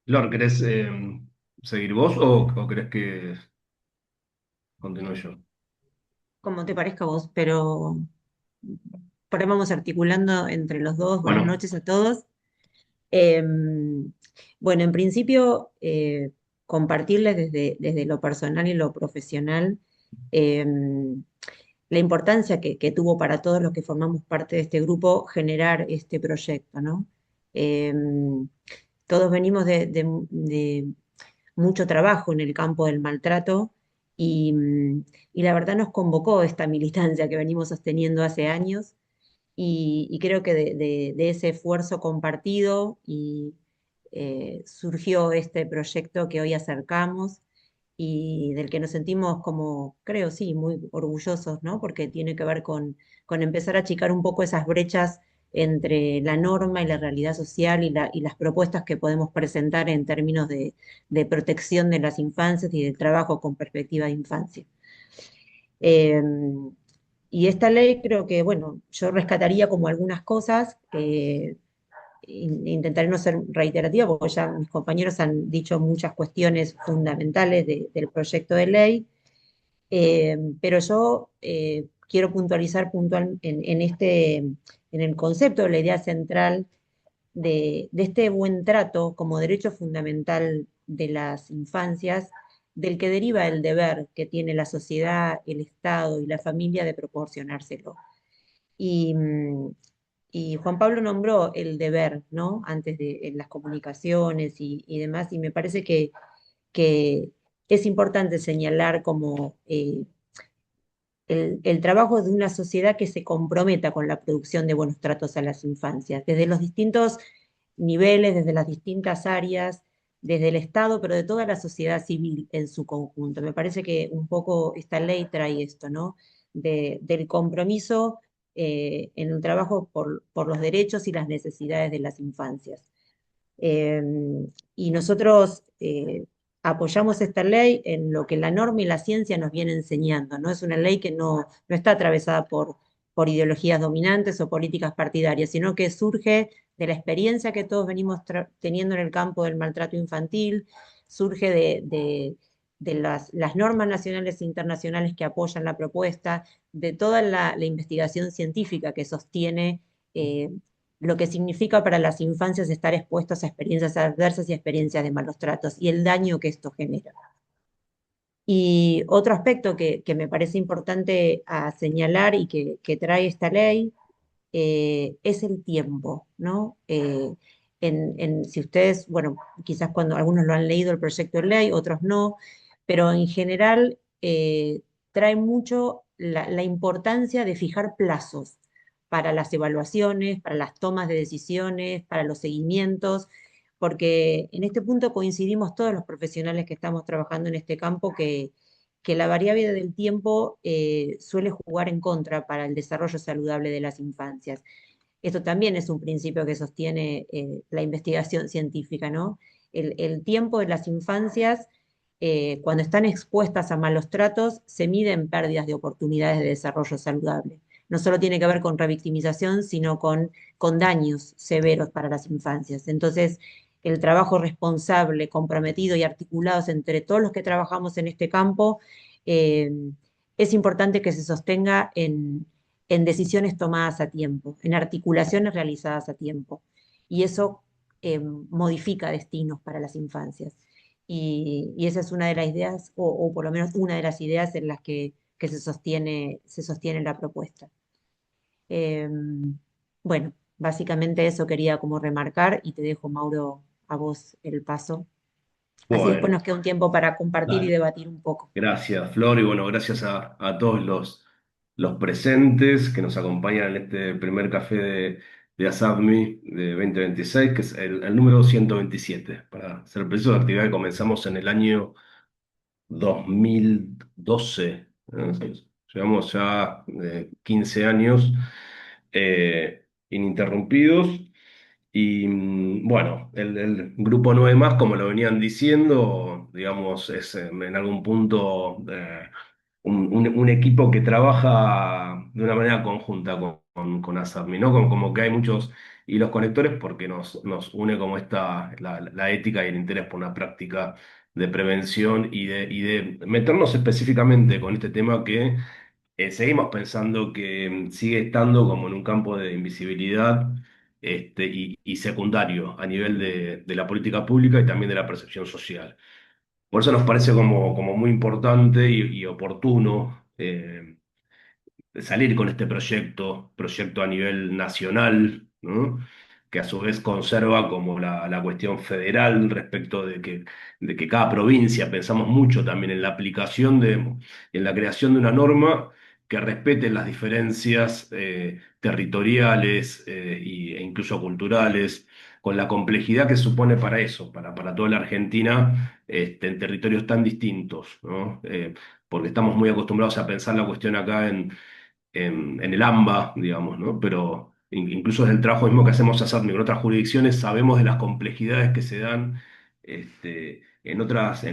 Lor, ¿querés seguir vos o querés que continúe yo? Como te parezca a vos, pero por ahí vamos articulando entre los dos. Buenas Bueno, noches a todos. Eh, bueno, en principio, compartirles desde lo personal y lo profesional eh, la importancia que tuvo para todos los que formamos parte de este grupo generar este proyecto, ¿no? Eh, Todos venimos de mucho trabajo en el campo del maltrato y la verdad nos convocó esta militancia que venimos sosteniendo hace años y creo que de ese esfuerzo compartido surgió este proyecto que hoy acercamos y del que nos sentimos como, creo, sí, muy orgullosos, ¿no? Porque tiene que ver con empezar a achicar un poco esas brechas entre la norma y la realidad social y las propuestas que podemos presentar en términos de protección de las infancias y de trabajo con perspectiva de infancia. Eh, y esta ley creo que, bueno, yo rescataría como algunas cosas, intentaré no ser reiterativa porque ya mis compañeros han dicho muchas cuestiones fundamentales del proyecto de ley, pero yo quiero puntualizar en el concepto, de la idea central de este buen trato como derecho fundamental de las infancias, del que deriva el deber que tiene la sociedad, el Estado y la familia de proporcionárselo. Y, y Juan Pablo nombró el deber, ¿no? Antes en las comunicaciones y demás, y me parece que es importante señalar como el trabajo de una sociedad que se comprometa con la producción de buenos tratos a las infancias, desde los distintos niveles, desde las distintas áreas, desde el Estado, pero de toda la sociedad civil en su conjunto. Me parece que un poco esta ley trae esto, ¿no? Del compromiso en el trabajo por los derechos y las necesidades de las infancias. Eh, y nosotros apoyamos esta ley en lo que la norma y la ciencia nos vienen enseñando, ¿no? Es una ley que no está atravesada por ideologías dominantes o políticas partidarias, sino que surge de la experiencia que todos venimos teniendo en el campo del maltrato infantil, surge de las normas nacionales e internacionales que apoyan la propuesta, de toda la investigación científica que sostiene lo que significa para las infancias estar expuestos a experiencias adversas y experiencias de malos tratos y el daño que esto genera. Y otro aspecto que me parece importante a señalar y que trae esta ley es el tiempo, ¿no? Si ustedes, bueno, quizás cuando algunos lo han leído el proyecto de ley, otros no, pero en general trae mucho la importancia de fijar plazos para las evaluaciones, para las tomas de decisiones, para los seguimientos, porque en este punto coincidimos todos los profesionales que estamos trabajando en este campo que la variable del tiempo suele jugar en contra para el desarrollo saludable de las infancias. Esto también es un principio que sostiene la investigación científica, ¿no? El tiempo de las infancias, cuando están expuestas a malos tratos, se mide en pérdidas de oportunidades de desarrollo saludable. No solo tiene que ver con revictimización, sino con daños severos para las infancias. Entonces, el trabajo responsable, comprometido y articulados entre todos los que trabajamos en este campo, eh, es importante que se sostenga en decisiones tomadas a tiempo, en articulaciones realizadas a tiempo. Y eso modifica destinos para las infancias. Y esa es una de las ideas, o por lo menos una de las ideas en las que se sostiene la propuesta. Eh, bueno, básicamente eso quería como remarcar y te dejo, Mauro, a vos el paso. Así después Bueno, nos queda un tiempo para compartir y dale. debatir un poco. Gracias, Flor, y bueno, gracias a todos los presentes que nos acompañan en este primer café de ASAPMI de 2026, que es el número 127, para ser preciso, de actividad que comenzamos en el año 2012. Llevamos ya 15 años ininterrumpidos. Y bueno, el grupo 9 más, como lo venían diciendo, digamos, es en algún punto un equipo que trabaja de una manera conjunta con ASAPMI, ¿no? Como que hay muchos hilos conectores porque nos une como la ética y el interés por una práctica de prevención y de meternos específicamente con este tema que seguimos pensando que sigue estando como en un campo de invisibilidad y secundario a nivel de la política pública y también de la percepción social. Por eso nos parece como muy importante y oportuno salir con este proyecto a nivel nacional, ¿no? Que a su vez conserva como la cuestión federal respecto de que cada provincia, pensamos mucho también en la aplicación en la creación de una norma que respete las diferencias territoriales e incluso culturales, con la complejidad que supone para eso, para toda la Argentina, en territorios tan distintos, ¿no? Porque estamos muy acostumbrados a pensar la cuestión acá en el AMBA, digamos, ¿no? Pero incluso desde el trabajo mismo que hacemos ASAPMI con otras jurisdicciones, sabemos de las complejidades que se dan en otras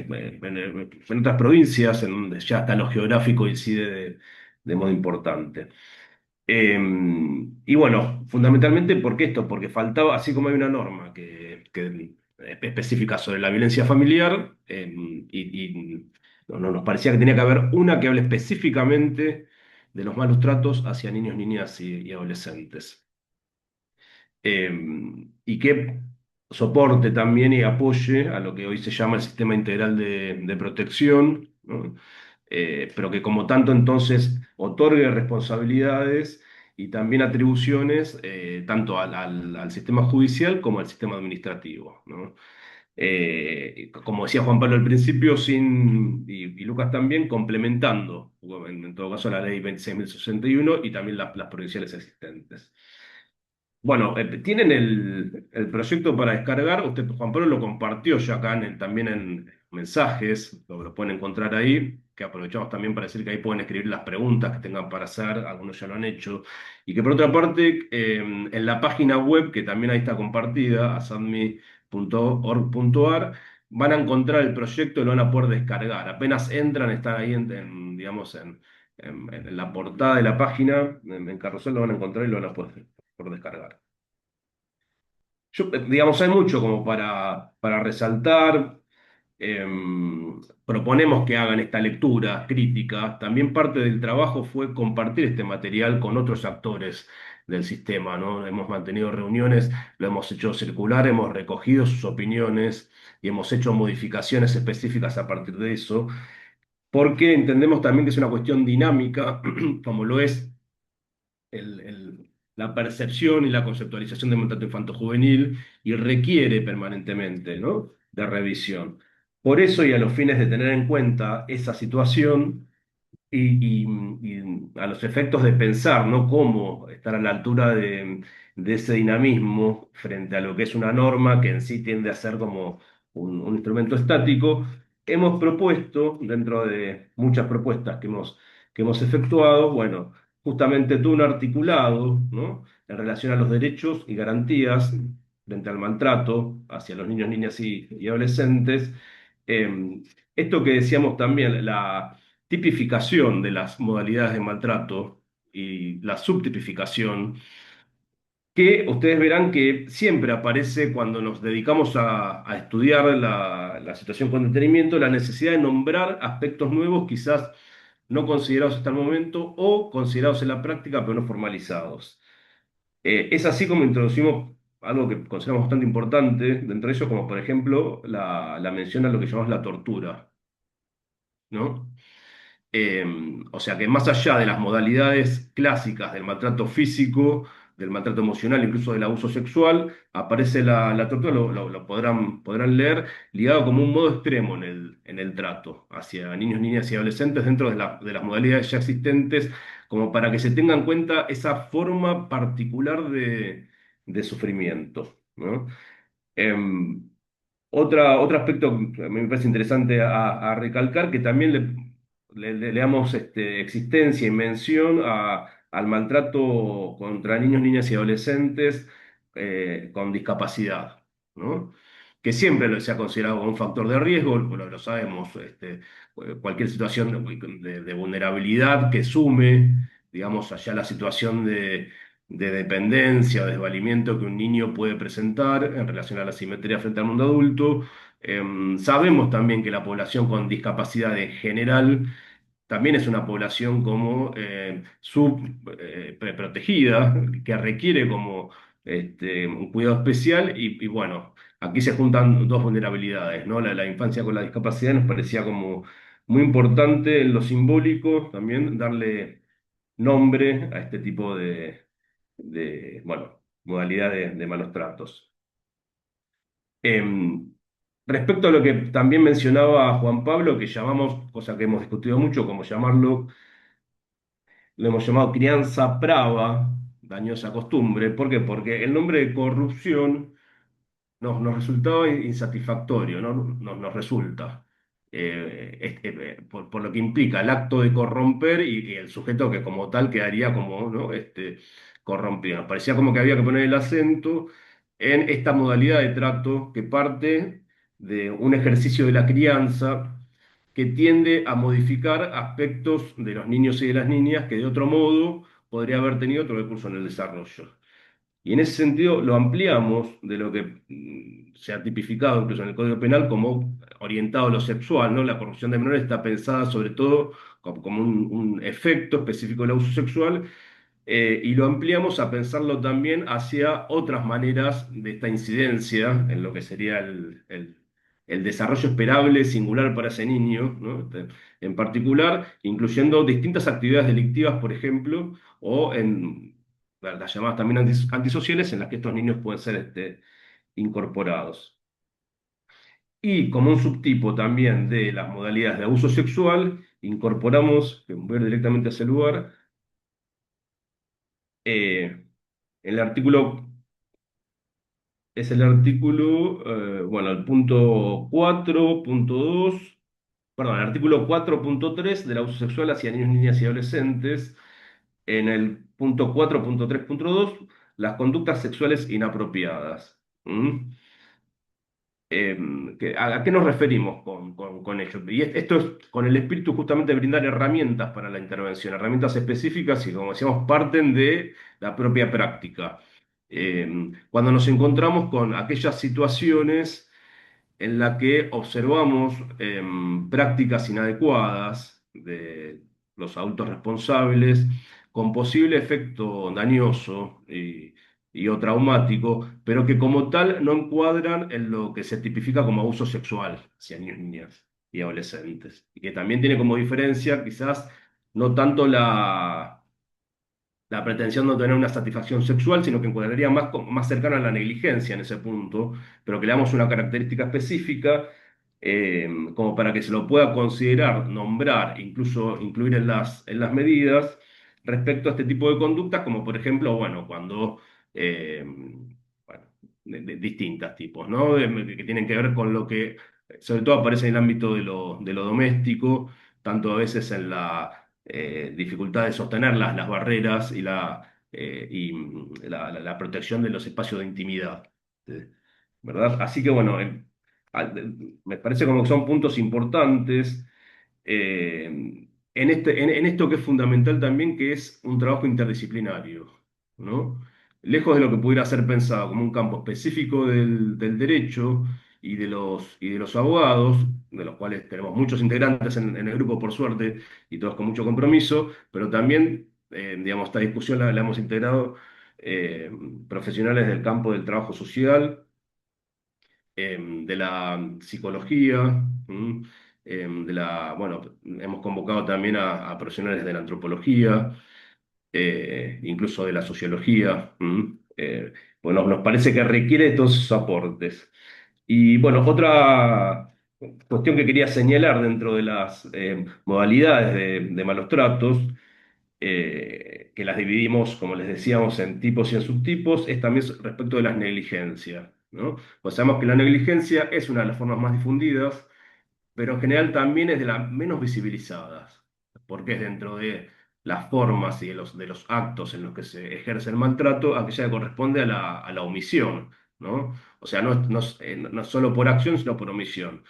provincias, en donde ya hasta lo geográfico incide de modo importante. Eh, y bueno, fundamentalmente, ¿por qué esto? Porque faltaba, así como hay una norma que específica sobre la violencia familiar, y nos parecía que tenía que haber una que hable específicamente de los malos tratos hacia niños, niñas y adolescentes. Eh, y que soporte también y apoye a lo que hoy se llama el sistema integral de protección, ¿no? Pero que como tanto entonces otorgue responsabilidades y también atribuciones tanto al sistema judicial como al sistema administrativo, ¿no? Como decía Juan Pablo al principio, y Lucas también, complementando, en todo caso, la ley 26.061 y también las provinciales existentes. Bueno, tienen el proyecto para descargar. Usted, Juan Pablo, lo compartió ya acá también en mensajes, lo pueden encontrar ahí, que aprovechamos también para decir que ahí pueden escribir las preguntas que tengan para hacer, algunos ya lo han hecho, y que por otra parte, en la página web, que también ahí está compartida, asadmi.org.ar, van a encontrar el proyecto y lo van a poder descargar. Apenas entran, están ahí digamos, en la portada de la página, en Carrusel lo van a encontrar y lo van a poder por descargar. Digamos, hay mucho como para resaltar. Proponemos que hagan esta lectura crítica. También parte del trabajo fue compartir este material con otros actores del sistema, ¿no? Hemos mantenido reuniones, lo hemos hecho circular, hemos recogido sus opiniones y hemos hecho modificaciones específicas a partir de eso, porque entendemos también que es una cuestión dinámica, como lo es la percepción y la conceptualización del maltrato infanto-juvenil y requiere permanentemente, ¿no? de revisión. Por eso, y a los fines de tener en cuenta esa situación y a los efectos de pensar, ¿no? cómo estar a la altura de ese dinamismo frente a lo que es una norma que en sí tiende a ser como un instrumento estático, hemos propuesto, dentro de muchas propuestas que hemos efectuado, bueno, justamente todo un articulado, ¿no? en relación a los derechos y garantías frente al maltrato hacia los niños, niñas y adolescentes. Esto que decíamos también, la tipificación de las modalidades de maltrato y la subtipificación, que ustedes verán que siempre aparece cuando nos dedicamos a estudiar la situación con detenimiento, la necesidad de nombrar aspectos nuevos, quizás no considerados hasta el momento o considerados en la práctica, pero no formalizados. Es así como introducimos algo que consideramos bastante importante dentro de eso, como por ejemplo la mención a lo que llamamos la tortura, ¿no? Eh, o sea que más allá de las modalidades clásicas del maltrato físico, del maltrato emocional, incluso del abuso sexual, aparece la tortura, lo podrán leer, ligado como un modo extremo en el trato hacia niños, niñas y adolescentes dentro de las modalidades ya existentes, como para que se tenga en cuenta esa forma particular de sufrimiento, ¿no? Em, otro aspecto que a mí me parece interesante a recalcar, que también le damos existencia y mención al maltrato contra niños, niñas y adolescentes con discapacidad, ¿no? Que siempre se ha considerado como un factor de riesgo, lo sabemos, cualquier situación de vulnerabilidad que sume, digamos, allá la situación de dependencia o desvalimiento que un niño puede presentar en relación a la simetría frente al mundo adulto. Sabemos también que la población con discapacidad en general también es una población como protegida, que requiere como un cuidado especial y bueno, aquí se juntan dos vulnerabilidades, ¿no? La infancia con la discapacidad nos parecía como muy importante en lo simbólico también darle nombre a este tipo bueno, modalidad de malos tratos. Em, Respecto a lo que también mencionaba Juan Pablo, que llamamos, cosa que hemos discutido mucho, como llamarlo, lo hemos llamado crianza brava, dañosa costumbre. ¿Por qué? Porque el nombre de corrupción nos resultaba insatisfactorio, ¿no? Nos resulta. Por lo que implica el acto de corromper y el sujeto que como tal quedaría como, ¿no? Corrompido. Nos parecía como que había que poner el acento en esta modalidad de trato que parte de un ejercicio de la crianza que tiende a modificar aspectos de los niños y de las niñas que de otro modo podría haber tenido otro recurso en el desarrollo. Y en ese sentido lo ampliamos de lo que se ha tipificado incluso en el Código Penal como orientado a lo sexual, ¿no? La corrupción de menores está pensada sobre todo como un efecto específico del abuso sexual, y lo ampliamos a pensarlo también hacia otras maneras de esta incidencia en lo que sería el desarrollo esperable singular para ese niño, ¿no? En particular, incluyendo distintas actividades delictivas, por ejemplo, o en las llamadas también antisociales, en las que estos niños pueden ser incorporados. Y como un subtipo también de las modalidades de abuso sexual, incorporamos, que voy a ir directamente a ese lugar, el artículo, es el artículo, bueno, el punto 4.2, perdón, el artículo 4.3 del abuso sexual hacia niños, niñas y adolescentes. En el punto 4.3.2, las conductas sexuales inapropiadas. ¿Mm? ¿A qué nos referimos con ello? Y esto es con el espíritu justamente de brindar herramientas para la intervención, herramientas específicas y, como decíamos, parten de la propia práctica. Cuando nos encontramos con aquellas situaciones en la que observamos prácticas inadecuadas de los adultos responsables con posible efecto dañoso y o traumático, pero que como tal no encuadran en lo que se tipifica como abuso sexual hacia niños, niñas y adolescentes. Y que también tiene como diferencia quizás no tanto la pretensión de no tener una satisfacción sexual, sino que encuadraría más cercana a la negligencia en ese punto, pero que le damos una característica específica como para que se lo pueda considerar, nombrar, incluso incluir en las medidas respecto a este tipo de conductas, como por ejemplo, bueno, cuando, bueno, de distintos tipos, ¿no? Que tienen que ver con lo que sobre todo aparece en el ámbito de lo doméstico, tanto a veces en la dificultad de sostener las barreras y la protección de los espacios de intimidad. ¿verdad? Así que bueno, me parece como que son puntos importantes en esto que es fundamental también, que es un trabajo interdisciplinario, ¿no? Lejos de lo que pudiera ser pensado como un campo específico del derecho y de los abogados, de los cuales tenemos muchos integrantes en el grupo, por suerte, y todos con mucho compromiso, pero también, digamos, esta discusión la hemos integrado eh, profesionales del campo del trabajo social, de la psicología, bueno, hemos convocado también a profesionales de la antropología, incluso de la sociología, bueno, nos parece que requiere de todos esos aportes. Y bueno, otra cuestión que quería señalar dentro de las modalidades de malos tratos, que las dividimos, como les decíamos, en tipos y en subtipos, es también respecto de las negligencias, ¿no? Pues sabemos que la negligencia es una de las formas más difundidas, pero en general también es de las menos visibilizadas, porque es dentro de las formas y de los actos en los que se ejerce el maltrato, aquella que corresponde a la omisión, ¿no? O sea, no solo por acción, sino por omisión.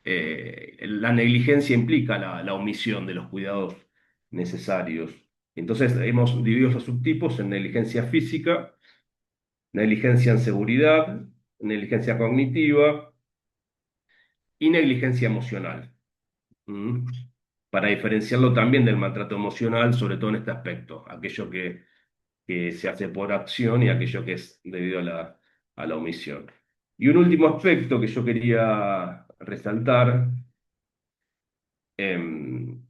La negligencia implica la omisión de los cuidados necesarios. Entonces, hemos dividido esos subtipos en negligencia física, negligencia en seguridad, negligencia cognitiva y negligencia emocional. ¿Mm? Para diferenciarlo también del maltrato emocional, sobre todo en este aspecto, aquello que se hace por acción y aquello que es debido a la omisión. Y un último aspecto que yo quería resaltar, em,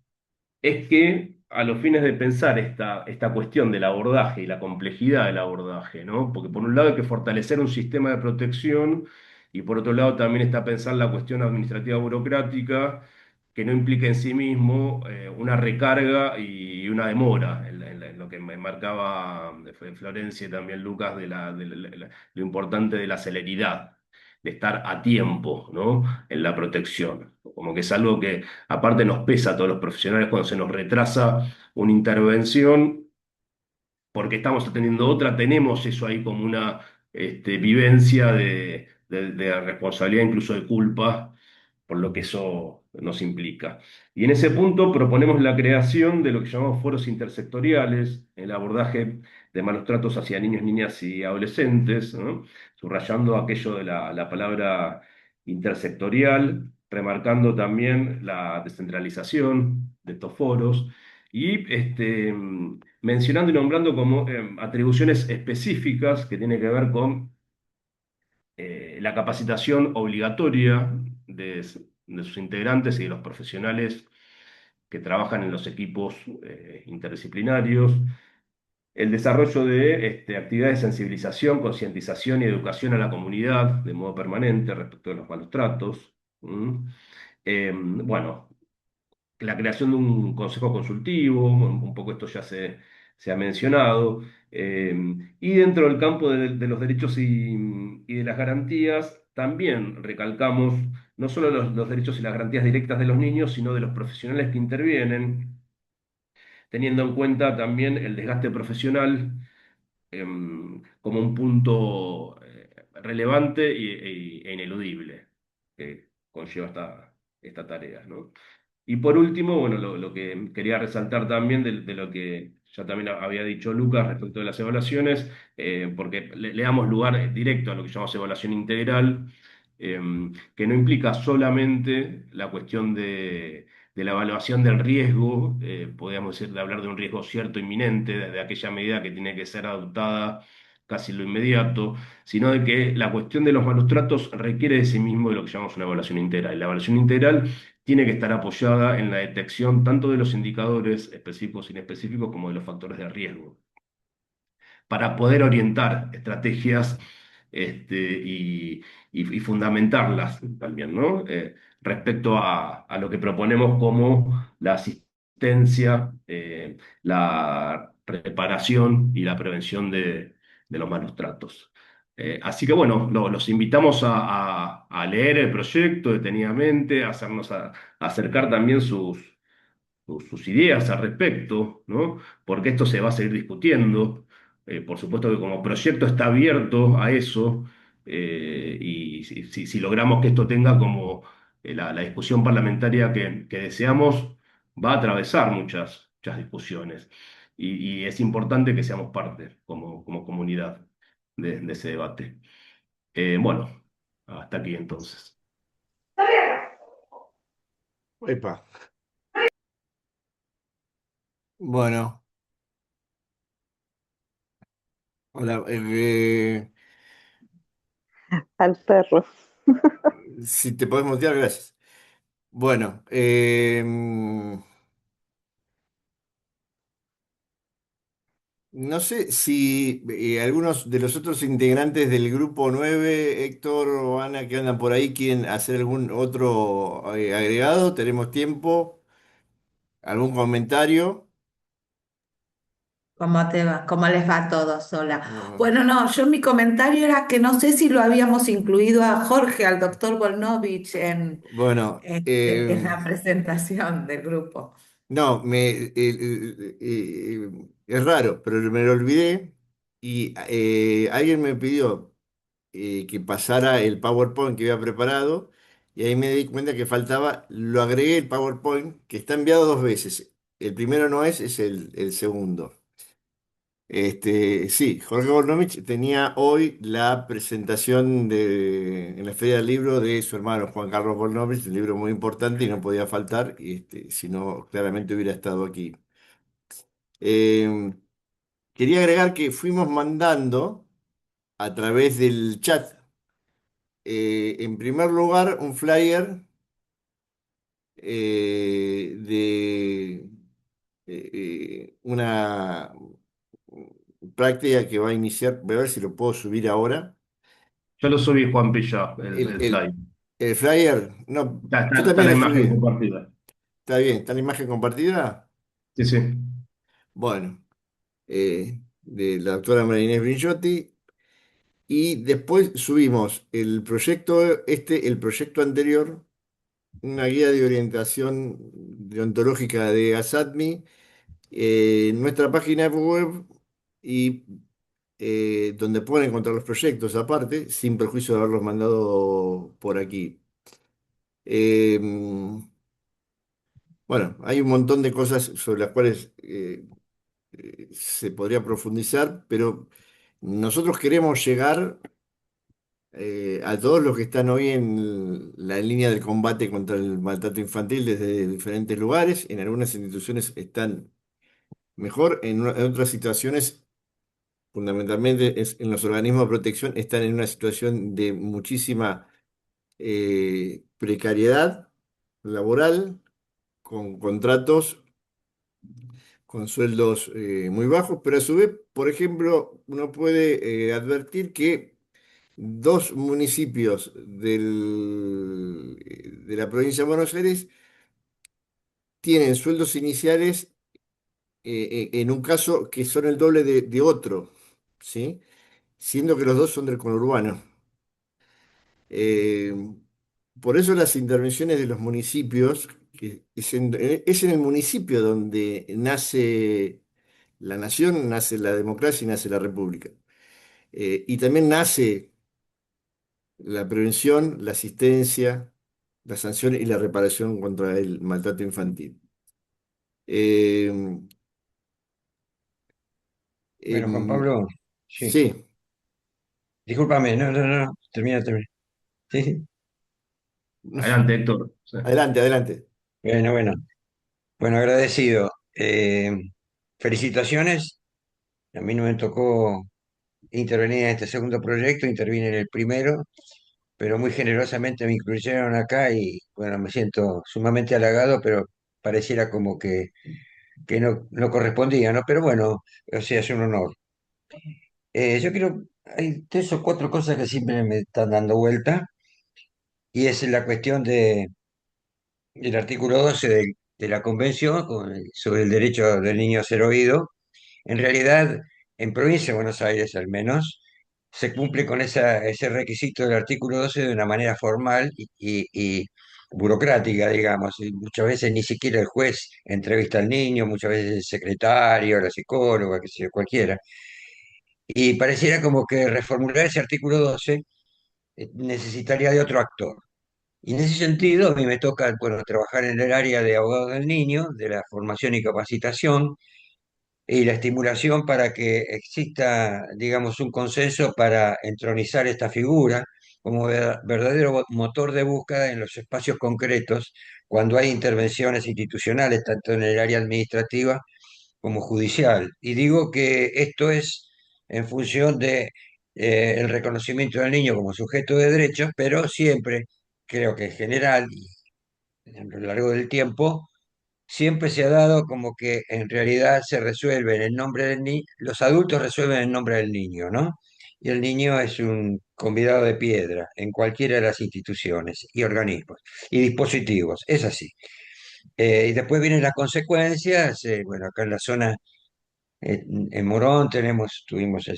es que a los fines de pensar esta cuestión del abordaje y la complejidad del abordaje, ¿no? Porque por un lado hay que fortalecer un sistema de protección y por otro lado también está pensar la cuestión administrativa burocrática que no implique en sí mismo una recarga y una demora, en lo que me marcaba Florencia y también Lucas lo importante de la celeridad, de estar a tiempo, ¿no? En la protección. Como que es algo que aparte nos pesa a todos los profesionales cuando se nos retrasa una intervención, porque estamos atendiendo otra, tenemos eso ahí como una vivencia de responsabilidad, incluso de culpa, por lo que eso nos implica. Y en ese punto proponemos la creación de lo que llamamos foros intersectoriales, el abordaje de malos tratos hacia niños, niñas y adolescentes, ¿no? Subrayando aquello de la palabra intersectorial, remarcando también la descentralización de estos foros y mencionando y nombrando como atribuciones específicas que tienen que ver con la capacitación obligatoria de sus integrantes y de los profesionales que trabajan en los equipos interdisciplinarios, el desarrollo de actividades de sensibilización, concientización y educación a la comunidad de modo permanente respecto de los malos tratos. Bueno, la creación de un consejo consultivo, un poco esto ya se ha mencionado, eh, y dentro del campo de los derechos y de las garantías, también recalcamos no solo los derechos y las garantías directas de los niños, sino de los profesionales que intervienen, teniendo en cuenta también el desgaste profesional como un punto relevante e ineludible que conlleva esta tarea, ¿no? Y por último, bueno, lo que quería resaltar también de lo que ya también había dicho Lucas respecto de las evaluaciones, porque le damos lugar directo a lo que llamamos evaluación integral, eh, que no implica solamente la cuestión de la evaluación del riesgo, podríamos decir, de hablar de un riesgo cierto inminente, de aquella medida que tiene que ser adoptada casi en lo inmediato, sino de que la cuestión de los malos tratos requiere de sí mismo de lo que llamamos una evaluación integral. Y la evaluación integral tiene que estar apoyada en la detección tanto de los indicadores específicos e inespecíficos como de los factores de riesgo, para poder orientar estrategias y fundamentarlas también, ¿no? Respecto a lo que proponemos como la asistencia, la preparación y la prevención de los malos tratos. Así que bueno, los invitamos a leer el proyecto detenidamente, a acercar también sus ideas al respecto, ¿no? Porque esto se va a seguir discutiendo. Por supuesto que como proyecto está abierto a eso, y si logramos que esto tenga como la discusión parlamentaria que deseamos, va a atravesar muchas discusiones. Y es importante que seamos parte como comunidad de ese debate. Bueno, hasta aquí entonces. Epa. Bueno, hola. Al perro. Si te podés mutear, gracias. Bueno, no sé si algunos de los otros integrantes del grupo 9, Héctor o Ana, que andan por ahí, quieren hacer algún otro agregado. Tenemos tiempo. ¿Algún comentario? ¿Cómo te va? ¿Cómo les va a todos? Hola. No. Bueno, no, yo mi comentario era que no sé si lo habíamos incluido a Jorge, al doctor Volnovich, Bueno, en la presentación del grupo. no, es raro, pero me lo olvidé y alguien me pidió que pasara el PowerPoint que había preparado y ahí me di cuenta que faltaba, lo agregué el PowerPoint que está enviado dos veces. El primero no es el segundo. Sí, Jorge Bornovich tenía hoy la presentación en la Feria del Libro de su hermano Juan Carlos Bornovich, un libro muy importante y no podía faltar, y si no, claramente hubiera estado aquí. Eh, Quería agregar que fuimos mandando a través del chat, en primer lugar, un flyer de una práctica que va a iniciar, voy a ver si lo puedo subir ahora. Ya lo subí, Juan Pilla, El, el el- slide. el flyer, no, yo Está también la lo imagen subí. compartida. Está bien, está la imagen compartida. Sí, sí. Bueno, de la doctora María Inés Brinchotti. Y después subimos el proyecto el proyecto anterior, una guía de orientación deontológica de ASATMI, en nuestra página web y donde pueden encontrar los proyectos aparte, sin perjuicio de haberlos mandado por aquí. Eh, bueno, hay un montón de cosas sobre las cuales se podría profundizar, pero nosotros queremos llegar a todos los que están hoy en la línea del combate contra el maltrato infantil desde diferentes lugares. En algunas instituciones están mejor, en otras situaciones, fundamentalmente en los organismos de protección, están en una situación de muchísima precariedad laboral, con contratos con sueldos muy bajos, pero a su vez, por ejemplo, uno puede advertir que dos municipios de la provincia de Buenos Aires tienen sueldos iniciales, en un caso que son el doble de otro, ¿sí? Siendo que los dos son del conurbano. Eh, por eso las intervenciones de los municipios, que es en el municipio donde nace la nación, nace la democracia y nace la república. Y también nace la prevención, la asistencia, la sanción y la reparación contra el maltrato infantil. Eh, Bueno, Juan em, Pablo, sí. sí, Discúlpame, no, no, no, termina, termina. Sí, sí. Adelante, Héctor. Sí. adelante, adelante. Bueno, bueno. Bueno, agradecido. Felicitaciones. A mí no me tocó intervenir en este segundo proyecto, intervine en el primero, pero muy generosamente me incluyeron acá y bueno, me siento sumamente halagado, pero pareciera como que no, no correspondía, ¿no? Pero bueno, o sea, es un honor. Yo quiero, hay tres o cuatro cosas que siempre me están dando vuelta y es la cuestión del artículo 12 de la Convención sobre el derecho del niño a ser oído. En realidad, en provincia de Buenos Aires al menos, se cumple con ese requisito del artículo 12 de una manera formal y burocrática, digamos. Y muchas veces ni siquiera el juez entrevista al niño, muchas veces el secretario, la psicóloga, que sé yo, cualquiera. Y pareciera como que reformular ese artículo 12 necesitaría de otro actor. Y en ese sentido, a mí me toca, bueno, trabajar en el área de abogado del niño, de la formación y capacitación, y la estimulación para que exista, digamos, un consenso para entronizar esta figura como verdadero motor de búsqueda en los espacios concretos cuando hay intervenciones institucionales, tanto en el área administrativa como judicial. Y digo que esto es en función de el reconocimiento del niño como sujeto de derechos, pero siempre creo que en general y a lo largo del tiempo siempre se ha dado como que en realidad se resuelve en el nombre del niño, los adultos resuelven en nombre del niño, ¿no? Y el niño es un convidado de piedra en cualquiera de las instituciones y organismos y dispositivos, es así. Y después vienen las consecuencias, bueno, acá en la zona, en Morón tuvimos el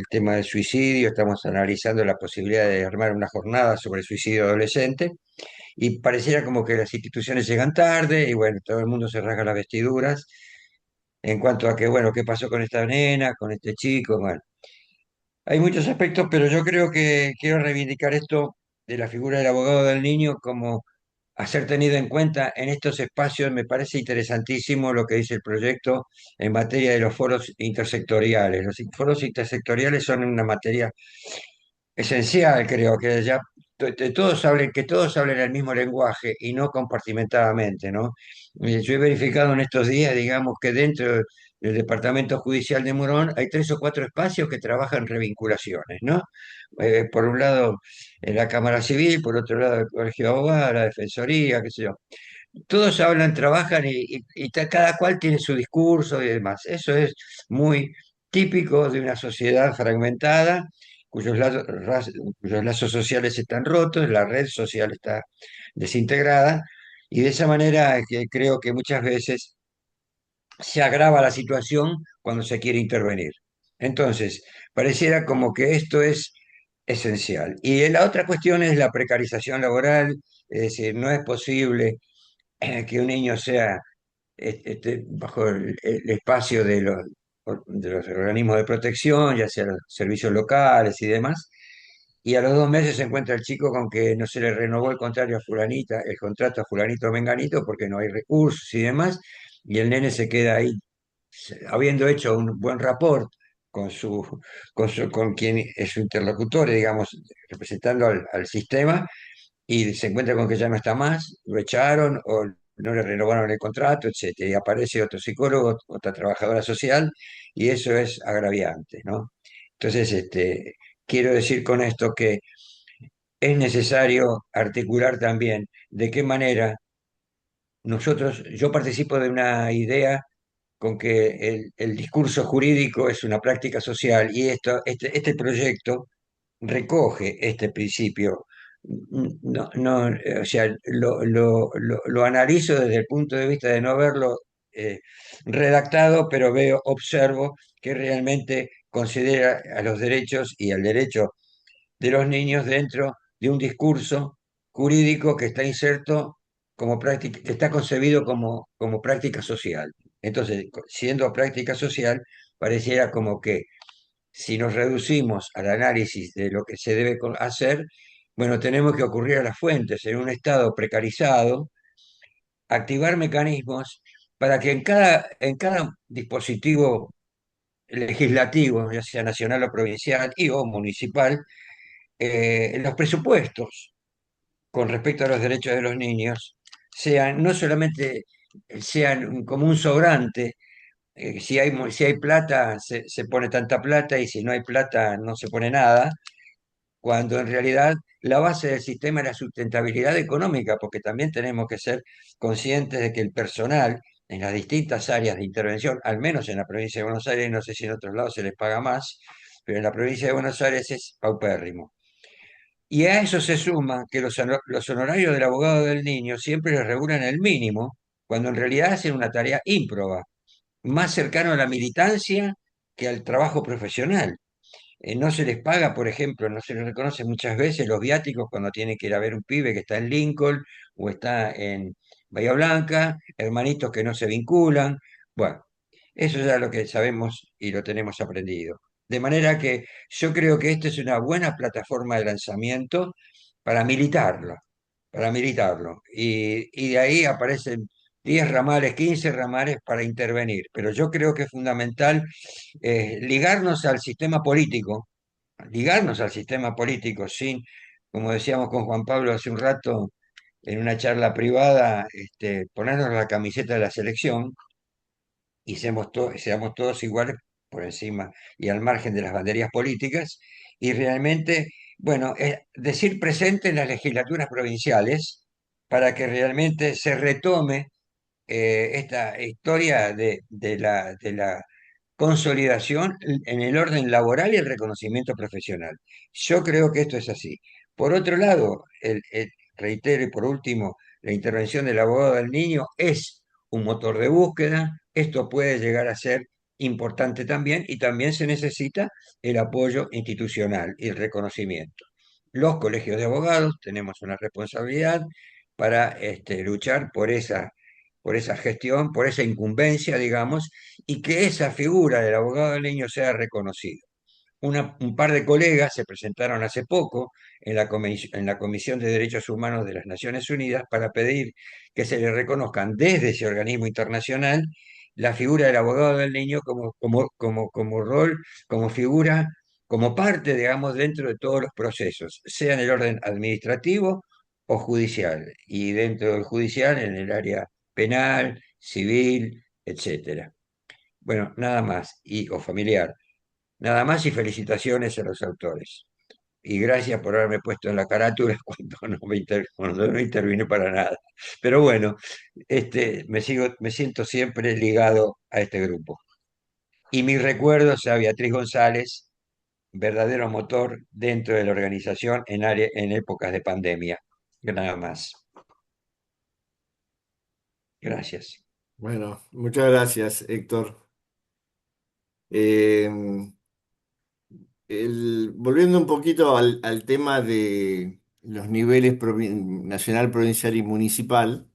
tema del suicidio, estamos analizando la posibilidad de armar una jornada sobre suicidio adolescente y pareciera como que las instituciones llegan tarde y bueno, todo el mundo se rasga las vestiduras en cuanto a que, bueno, ¿qué pasó con esta nena, con este chico? Bueno, hay muchos aspectos, pero yo creo que quiero reivindicar esto de la figura del abogado del niño como a ser tenido en cuenta en estos espacios. Me parece interesantísimo lo que dice el proyecto en materia de los foros intersectoriales. Los foros intersectoriales son una materia esencial, creo, que ya que todos hablen el mismo lenguaje y no compartimentadamente, ¿no? Yo he verificado en estos días, digamos, que dentro del Departamento Judicial de Morón hay 3 o 4 espacios que trabajan revinculaciones, ¿no? Por un lado, la Cámara Civil, por otro lado, el Colegio de Abogados, la Defensoría, qué sé yo. Todos hablan, trabajan y cada cual tiene su discurso y demás. Eso es muy típico de una sociedad fragmentada, cuyos lazos sociales están rotos, la red social está desintegrada, y de esa manera que creo que muchas veces se agrava la situación cuando se quiere intervenir. Entonces, pareciera como que esto es esencial. Y la otra cuestión es la precarización laboral, es decir, no es posible que un niño sea bajo el espacio de los organismos de protección, ya sea los servicios locales y demás, y a los 2 meses se encuentra el chico con que no se le renovó el contrato a fulanito o menganito porque no hay recursos y demás, y el nene se queda ahí, habiendo hecho un buen rapport con quien es su interlocutor, digamos, representando al sistema, y se encuentra con que ya no está más, lo echaron o no le renovaron el contrato, etcétera. Y aparece otro psicólogo, otra trabajadora social, y eso es agraviante, ¿no? Entonces, quiero decir con esto que es necesario articular también de qué manera yo participo de una idea con que el discurso jurídico es una práctica social y este proyecto recoge este principio. No, no, o sea, lo analizo desde el punto de vista de no haberlo redactado, pero observo que realmente considera a los derechos y al derecho de los niños dentro de un discurso jurídico que está inserto como práctica, que está concebido como práctica social. Entonces, siendo práctica social, pareciera como que si nos reducimos al análisis de lo que se debe hacer, bueno, tenemos que ocurrir a las fuentes en un estado precarizado, activar mecanismos para que en cada dispositivo legislativo, ya sea nacional o provincial y o municipal, los presupuestos con respecto a los derechos de los niños sean no solamente sean como un sobrante, si hay plata se pone tanta plata y si no hay plata no se pone nada, cuando en realidad la base del sistema es la sustentabilidad económica, porque también tenemos que ser conscientes de que el personal en las distintas áreas de intervención, al menos en la provincia de Buenos Aires, no sé si en otros lados se les paga más, pero en la provincia de Buenos Aires es paupérrimo. Y a eso se suma que los honorarios del abogado del niño siempre les regulan el mínimo, cuando en realidad hacen una tarea ímproba, más cercano a la militancia que al trabajo profesional. No se les paga, por ejemplo, no se les reconoce muchas veces los viáticos cuando tienen que ir a ver un pibe que está en Lincoln o está en Bahía Blanca, hermanitos que no se vinculan. Bueno, eso ya es lo que sabemos y lo tenemos aprendido. De manera que yo creo que esta es una buena plataforma de lanzamiento para militarlo, para militarlo. Y de ahí aparecen 10 ramales, 15 ramales para intervenir. Pero yo creo que es fundamental ligarnos al sistema político, ligarnos al sistema político sin, como decíamos con Juan Pablo hace un rato en una charla privada, ponernos la camiseta de la selección y seamos todos iguales por encima y al margen de las banderías políticas, y realmente, bueno, decir presente en las legislaturas provinciales para que realmente se retome esta historia de la consolidación en el orden laboral y el reconocimiento profesional. Yo creo que esto es así. Por otro lado, reitero y por último, la intervención del abogado del niño es un motor de búsqueda. Esto puede llegar a ser importante también y también se necesita el apoyo institucional y el reconocimiento. Los colegios de abogados tenemos una responsabilidad para luchar por esa gestión, por esa incumbencia, digamos, y que esa figura del abogado del niño sea reconocida. Un par de colegas se presentaron hace poco en la Comisión de Derechos Humanos de las Naciones Unidas para pedir que se le reconozcan desde ese organismo internacional la figura del abogado del niño como rol, como figura, como parte, digamos, dentro de todos los procesos, sea en el orden administrativo o judicial, y dentro del judicial en el área penal, civil, etcétera. Bueno, nada más, o familiar. Nada más y felicitaciones a los autores. Y gracias por haberme puesto en la carátula cuando no intervine para nada. Pero bueno, me siento siempre ligado a este grupo. Y mis recuerdos a Beatriz González, verdadero motor dentro de la organización en épocas de pandemia. Nada más. Gracias. Bueno, muchas gracias, Héctor. Eh, volviendo un poquito al tema de los niveles nacional, provincial y municipal,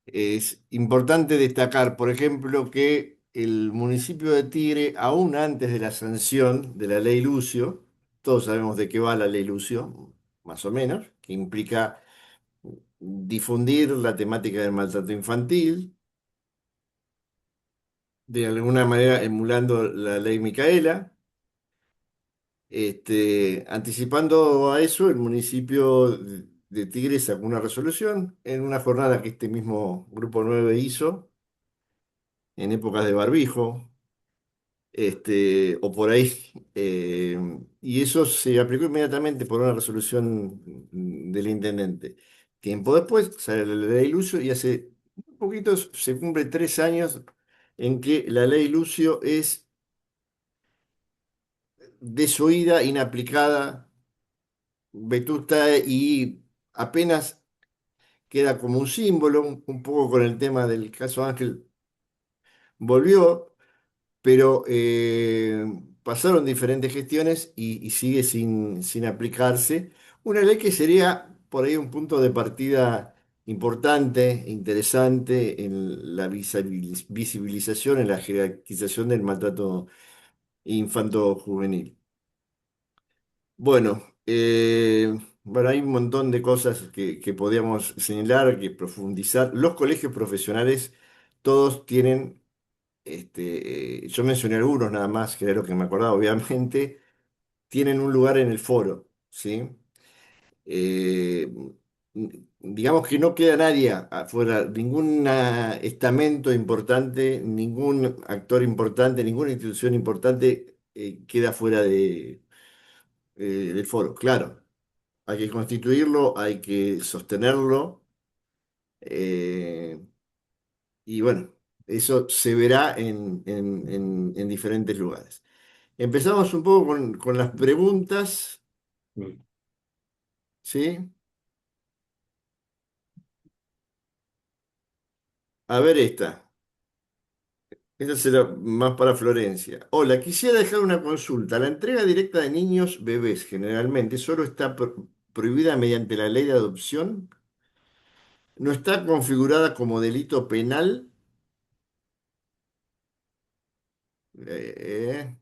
es importante destacar, por ejemplo, que el municipio de Tigre, aún antes de la sanción de la ley Lucio, todos sabemos de qué va la ley Lucio, más o menos, que implica difundir la temática del maltrato infantil, de alguna manera emulando la ley Micaela. Anticipando a eso, el municipio de Tigre sacó una resolución en una jornada que este mismo Grupo 9 hizo en épocas de barbijo, o por ahí, y eso se aplicó inmediatamente por una resolución del intendente. Tiempo después sale la ley Lucio y hace un poquito se cumple 3 años en que la ley Lucio es desoída, inaplicada, vetusta y apenas queda como un símbolo, un poco con el tema del caso Ángel, volvió, pero pasaron diferentes gestiones y sigue sin aplicarse. Una ley que sería por ahí un punto de partida importante, interesante en la visibilización, en la jerarquización del maltrato infanto-juvenil. Bueno, bueno, hay un montón de cosas que podríamos señalar, que profundizar. Los colegios profesionales, todos tienen, yo mencioné algunos nada más, que era lo que me acordaba, obviamente, tienen un lugar en el foro, ¿sí? Eh, digamos que no queda nadie afuera, ningún estamento importante, ningún actor importante, ninguna institución importante queda fuera del foro, claro. Hay que constituirlo, hay que sostenerlo, eh, y bueno, eso se verá en diferentes lugares. Empezamos un poco con las preguntas, Mm. ¿sí? A ver esta. Esta será más para Florencia. Hola, quisiera dejar una consulta. La entrega directa de niños bebés generalmente solo está prohibida mediante la ley de adopción. ¿No está configurada como delito penal? Eh,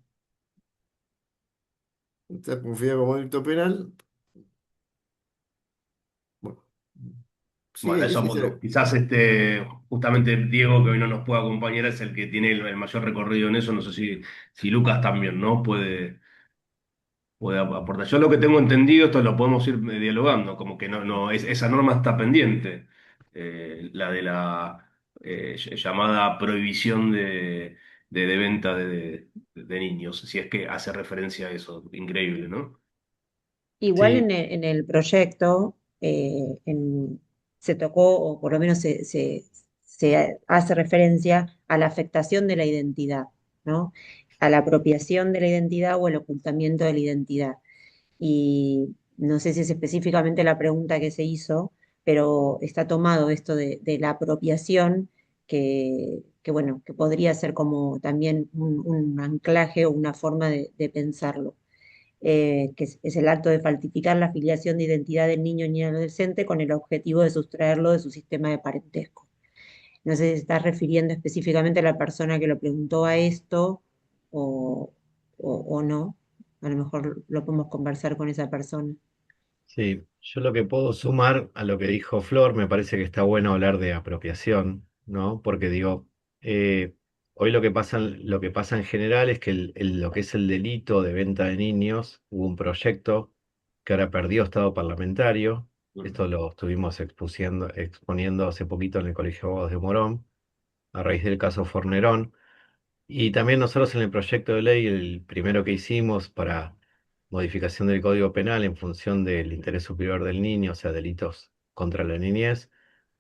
Está configurado como delito penal. Bueno, sí, Bueno, a eso apunto. Quizás justamente Diego, que hoy no nos puede acompañar, es el que tiene el mayor recorrido en eso. No sé si Lucas también, ¿no? Puede aportar. Yo lo que tengo entendido, esto lo podemos ir dialogando, como que esa norma está pendiente, la de la llamada prohibición de venta de niños, si es que hace referencia a eso. Increíble, ¿no? Igual Sí, en el proyecto se tocó, o por lo menos se hace referencia a la afectación de la identidad, ¿no? A la apropiación de la identidad o el ocultamiento de la identidad. Y no sé si es específicamente la pregunta que se hizo, pero está tomado esto de la apropiación, bueno, que podría ser como también un anclaje o una forma de pensarlo, es el acto de falsificar la filiación de identidad del niño ni adolescente con el objetivo de sustraerlo de su sistema de parentesco. No sé si se está refiriendo específicamente a la persona que lo preguntó a esto o, o no. A lo mejor lo podemos conversar con esa persona. sí, yo lo que puedo sumar a lo que dijo Flor, me parece que está bueno hablar de apropiación, ¿no? Porque digo, hoy lo que pasa en general es que lo que es el delito de venta de niños, hubo un proyecto que ahora perdió estado parlamentario, esto lo estuvimos exponiendo hace poquito en el Colegio de Abogados de Morón, a raíz del caso Fornerón. Y también nosotros en el proyecto de ley, el primero que hicimos para modificación del Código Penal en función del interés superior del niño, o sea, delitos contra la niñez,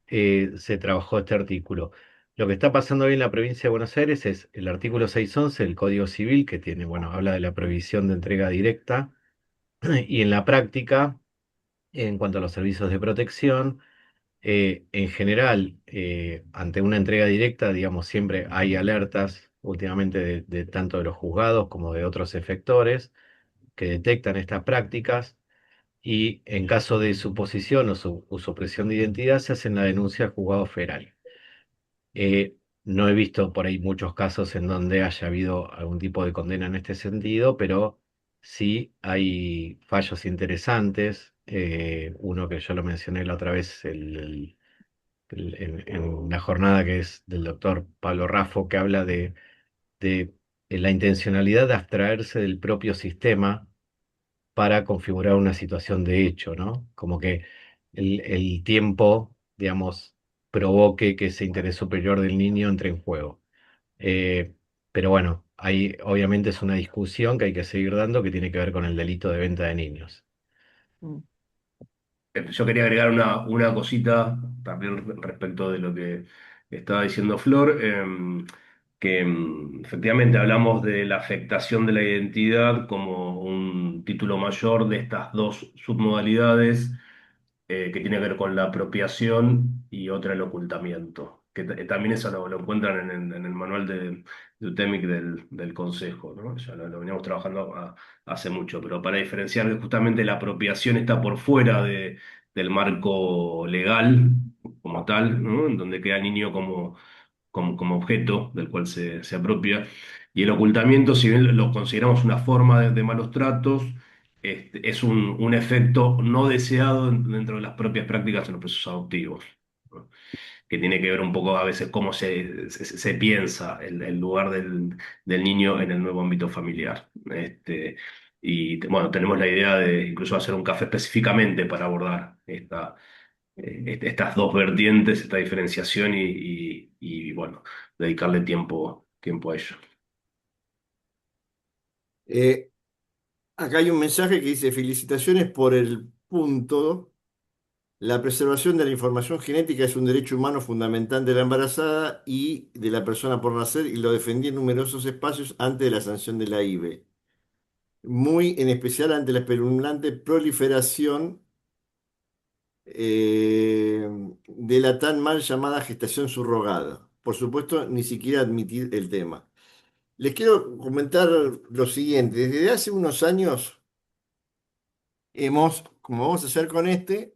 se trabajó este artículo. Lo que está pasando hoy en la provincia de Buenos Aires es el artículo 611 del Código Civil, que tiene, bueno, habla de la prohibición de entrega directa, y en la práctica, en cuanto a los servicios de protección, en general, ante una entrega directa, digamos, siempre hay alertas últimamente de tanto de los juzgados como de otros efectores que detectan estas prácticas y en caso de suposición o supresión de identidad se hacen la denuncia al juzgado federal. No he visto por ahí muchos casos en donde haya habido algún tipo de condena en este sentido, pero sí hay fallos interesantes. Uno que yo lo mencioné la otra vez, en la jornada que es del doctor Pablo Raffo, que habla de la intencionalidad de abstraerse del propio sistema para configurar una situación de hecho, ¿no? Como que el tiempo, digamos, provoque que ese interés superior del niño entre en juego. Eh, pero bueno, ahí obviamente es una discusión que hay que seguir dando que tiene que ver con el delito de venta de niños. Mm. Yo quería agregar una cosita también respecto de lo que estaba diciendo Flor, que efectivamente hablamos de la afectación de la identidad como un título mayor de estas dos submodalidades, que tiene que ver con la apropiación y otra el ocultamiento, que también eso lo encuentran en el manual de UTEMIC del Consejo, ¿no? Ya lo veníamos trabajando hace mucho, pero para diferenciar que justamente la apropiación está por fuera del marco legal como tal, ¿no? En donde queda el niño como objeto del cual se apropia. Y el ocultamiento, si bien lo consideramos una forma de malos tratos, es un efecto no deseado dentro de las propias prácticas en los procesos adoptivos, ¿no? Que tiene que ver un poco a veces cómo se piensa el lugar del niño en el nuevo ámbito familiar. Y bueno, tenemos la idea de incluso hacer un café específicamente para abordar estas dos vertientes, esta diferenciación y, bueno, dedicarle tiempo a ello. Eh, Acá hay un mensaje que dice: felicitaciones por el punto. La preservación de la información genética es un derecho humano fundamental de la embarazada y de la persona por nacer y lo defendí en numerosos espacios antes de la sanción de la IVE. Muy en especial ante la espeluznante proliferación de la tan mal llamada gestación subrogada. Por supuesto, ni siquiera admitir el tema. Les quiero comentar lo siguiente. Desde hace unos años hemos, como vamos a hacer con este,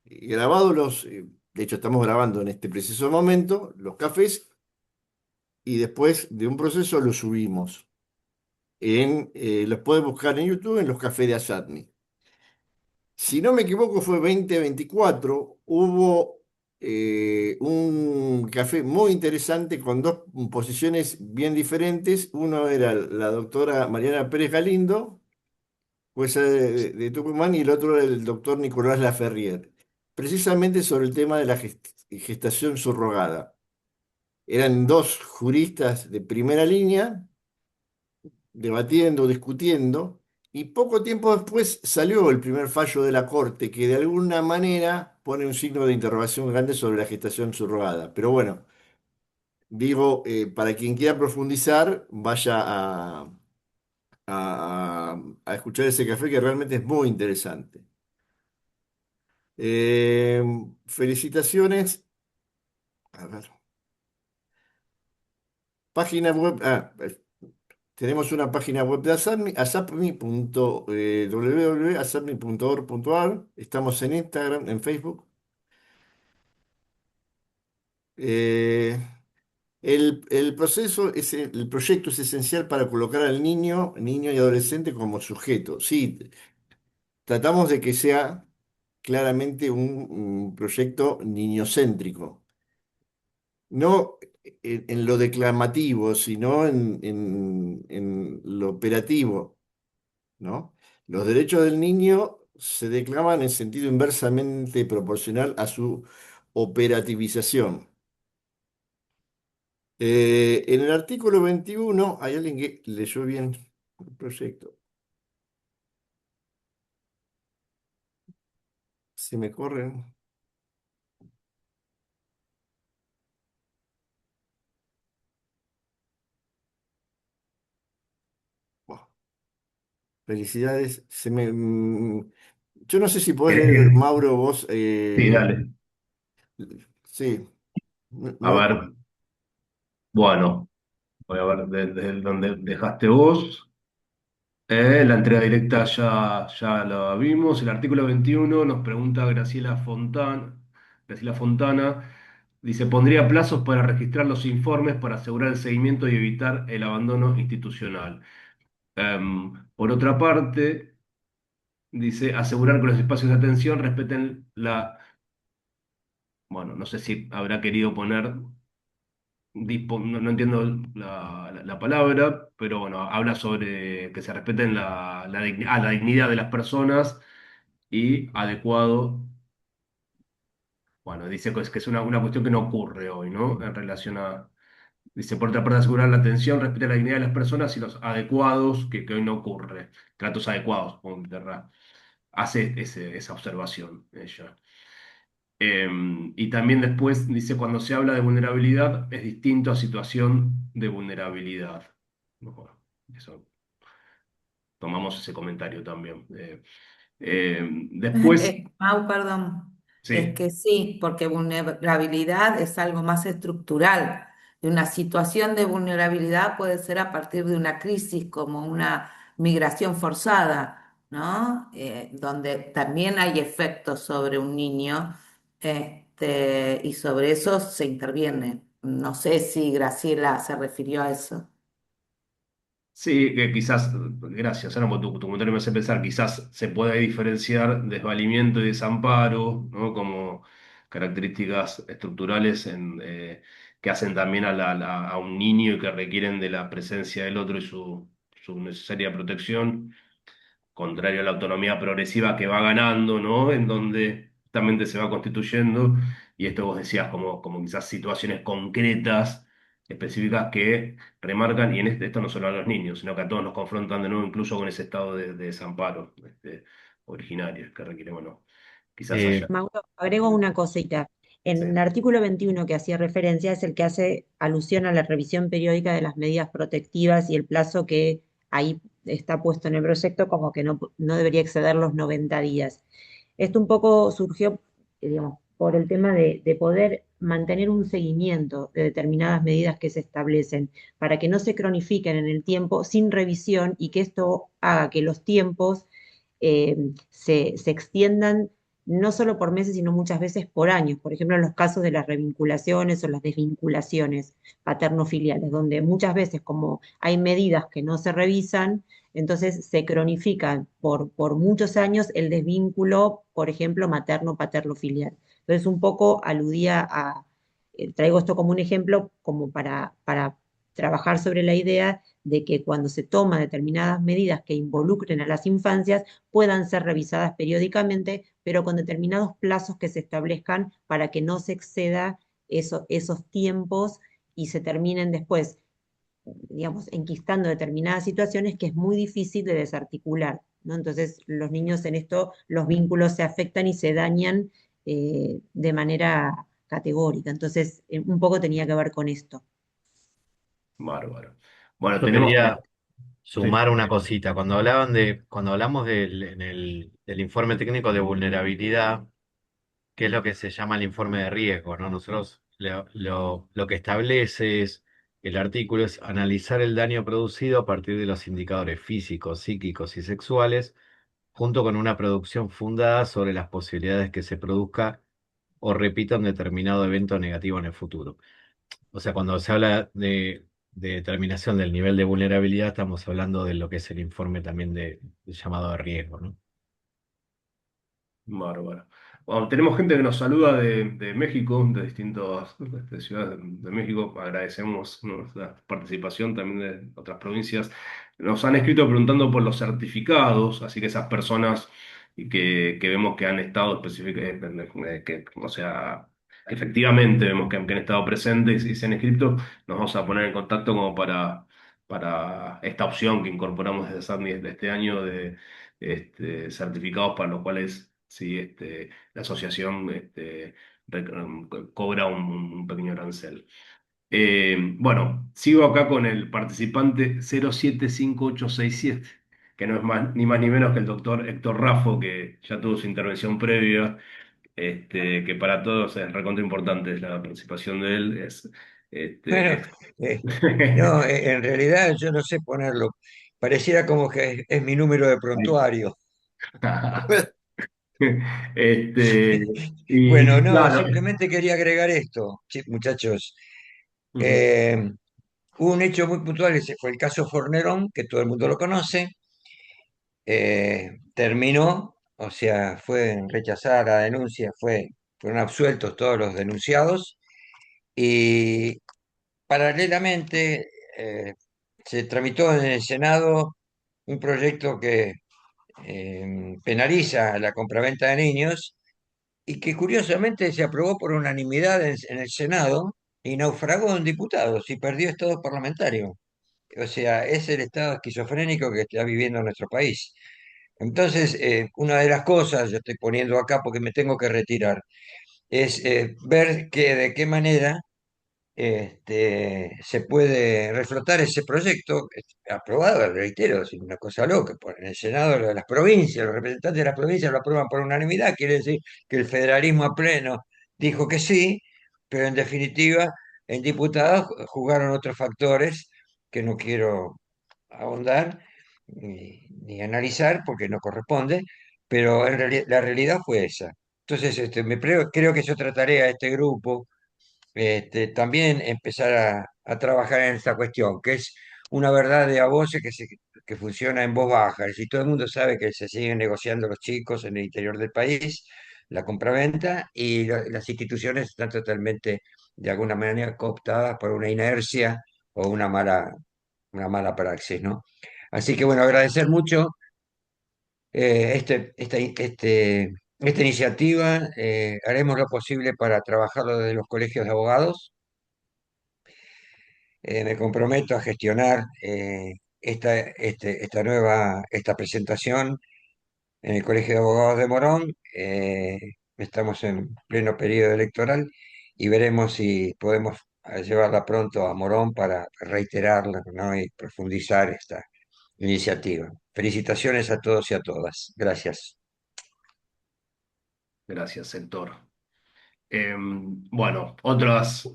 grabado de hecho estamos grabando en este preciso momento, los cafés y después de un proceso los subimos. los puedes buscar en YouTube en los cafés de Asatmi. Si no me equivoco, fue 2024, hubo un café muy interesante con dos posiciones bien diferentes. Uno era la doctora Mariana Pérez Galindo, jueza de Tucumán, y el otro era el doctor Nicolás Laferrier, precisamente sobre el tema de la gestación subrogada. Eran dos juristas de primera línea debatiendo, discutiendo, y poco tiempo después salió el primer fallo de la Corte que de alguna manera pone un signo de interrogación grande sobre la gestación subrogada. Pero bueno, digo, para quien quiera profundizar, vaya a escuchar ese café que realmente es muy interesante. Eh, Felicitaciones. A ver, página web. Tenemos una página web de ASAPMI, www.asapmi.org.ar. Estamos en Instagram, en Facebook. Eh, el proceso, el proyecto es esencial para colocar al niño y adolescente como sujeto. Sí, tratamos de que sea claramente un proyecto niñocéntrico. No en lo declamativo, sino en lo operativo, ¿no? Los derechos del niño se declaman en sentido inversamente proporcional a su operativización. En el artículo 21, hay alguien que leyó bien el proyecto. Se me corren. Buah, felicidades. Yo no sé si podés leer, Eh, Mauro, vos. sí, dale. Sí, no, A ver, bueno, voy a ver desde donde dejaste vos. La entrega directa ya la vimos. El artículo 21 nos pregunta Graciela Fontana. Dice, pondría plazos para registrar los informes para asegurar el seguimiento y evitar el abandono institucional. Por otra parte, dice, asegurar que los espacios de atención respeten bueno, no sé si habrá querido poner, no entiendo la palabra, pero bueno, habla sobre que se respeten la dignidad de las personas y adecuado, bueno, dice que es una cuestión que no ocurre hoy, ¿no? En relación a, dice, por otra parte, asegurar la atención, respetar la dignidad de las personas y los adecuados, que hoy no ocurre, tratos adecuados, hace esa observación ella. Y también después dice, cuando se habla de vulnerabilidad, es distinto a situación de vulnerabilidad. Bueno, eso, tomamos ese comentario también. Después, Mau, perdón, es sí. que sí, porque vulnerabilidad es algo más estructural. Y una situación de vulnerabilidad puede ser a partir de una crisis como una migración forzada, ¿no? Donde también hay efectos sobre un niño, y sobre eso se interviene. No sé si Graciela se refirió a eso. Sí, que quizás, gracias, Ana, por tu comentario me hace pensar, quizás se puede diferenciar desvalimiento y desamparo, ¿no? Como características estructurales que hacen también a un niño y que requieren de la presencia del otro y su necesaria protección, contrario a la autonomía progresiva que va ganando, ¿no? En donde justamente se va constituyendo, y esto vos decías como quizás situaciones concretas, específicas que remarcan, y esto no solo a los niños, sino que a todos nos confrontan de nuevo incluso con ese estado de desamparo originario, que requiere, bueno, quizás Eh, haya. Mauro, agrego una cosita. Sí. En el artículo 21 que hacía referencia es el que hace alusión a la revisión periódica de las medidas protectivas y el plazo que ahí está puesto en el proyecto como que no debería exceder los 90 días. Esto un poco surgió, digamos, por el tema de poder mantener un seguimiento de determinadas medidas que se establecen para que no se cronifiquen en el tiempo sin revisión y que esto haga que los tiempos se extiendan no solo por meses, sino muchas veces por años. Por ejemplo, en los casos de las revinculaciones o las desvinculaciones paterno-filiales, donde muchas veces como hay medidas que no se revisan, entonces se cronifican por muchos años el desvínculo, por ejemplo, materno-paterno-filial. Entonces, un poco aludía a, traigo esto como un ejemplo, como para trabajar sobre la idea de que cuando se toman determinadas medidas que involucren a las infancias, puedan ser revisadas periódicamente, pero con determinados plazos que se establezcan para que no se exceda esos tiempos y se terminen después, digamos, enquistando determinadas situaciones que es muy difícil de desarticular, ¿no? Entonces, los niños en esto, los vínculos se afectan y se dañan de manera categórica. Entonces, un poco tenía que ver con esto. Bárbaro. Bueno, Yo tenemos... quería Sí. sumar una cosita. Cuando hablamos del informe técnico de vulnerabilidad, que es lo que se llama el informe de riesgo, ¿no? Nosotros lo que establece es, el artículo es analizar el daño producido a partir de los indicadores físicos, psíquicos y sexuales, junto con una producción fundada sobre las posibilidades que se produzca o repita un determinado evento negativo en el futuro. O sea, cuando se habla de determinación del nivel de vulnerabilidad, estamos hablando de lo que es el informe también de llamado de riesgo, ¿no? Bárbaro. Bueno, tenemos gente que nos saluda de México, de distintas ciudades de México. Agradecemos, ¿no?, la participación también de otras provincias. Nos han escrito preguntando por los certificados, así que esas personas que vemos que han estado específicamente, o sea, efectivamente vemos que han estado presentes y se han inscrito, nos vamos a poner en contacto como para esta opción que incorporamos desde SACNI de este año de certificados para los cuales sí, la asociación cobra un pequeño arancel. Bueno, sigo acá con el participante 075867, que no es más, ni más ni menos que el doctor Héctor Raffo, que ya tuvo su intervención previa, que para todos es recontra importante la participación de él. Bueno, eh, no, en realidad yo no sé ponerlo. Pareciera como que es mi número de prontuario. Este, Bueno, y no, claro. simplemente quería agregar esto, muchachos. Ujú. Eh, Hubo un hecho muy puntual, ese fue el caso Fornerón, que todo el mundo lo conoce. Terminó, o sea, fue rechazada la denuncia, fueron absueltos todos los denunciados y paralelamente se tramitó en el Senado un proyecto que penaliza la compraventa de niños y que curiosamente se aprobó por unanimidad en el Senado y naufragó en diputados y perdió estado parlamentario. O sea, es el estado esquizofrénico que está viviendo nuestro país. Entonces, una de las cosas, yo estoy poniendo acá porque me tengo que retirar, es ver de qué manera se puede reflotar ese proyecto aprobado, reitero, es una cosa loca, en el Senado de las provincias, los representantes de las provincias lo aprueban por unanimidad, quiere decir que el federalismo a pleno dijo que sí, pero en definitiva en diputados jugaron otros factores que no quiero ahondar ni analizar porque no corresponde, pero la realidad fue esa. Entonces, creo que yo trataré a este grupo también empezar a trabajar en esta cuestión, que es una verdad de a voces que funciona en voz baja. Es decir, todo el mundo sabe que se siguen negociando los chicos en el interior del país, la compraventa, y las instituciones están totalmente, de alguna manera, cooptadas por una inercia o una mala praxis, ¿no? Así que bueno, agradecer mucho esta iniciativa. Haremos lo posible para trabajarlo desde los colegios de abogados. Me comprometo a gestionar esta presentación en el Colegio de Abogados de Morón. Estamos en pleno periodo electoral y veremos si podemos llevarla pronto a Morón para reiterarla, ¿no?, y profundizar esta iniciativa. Felicitaciones a todos y a todas. Gracias. Gracias, Héctor. Bueno, otras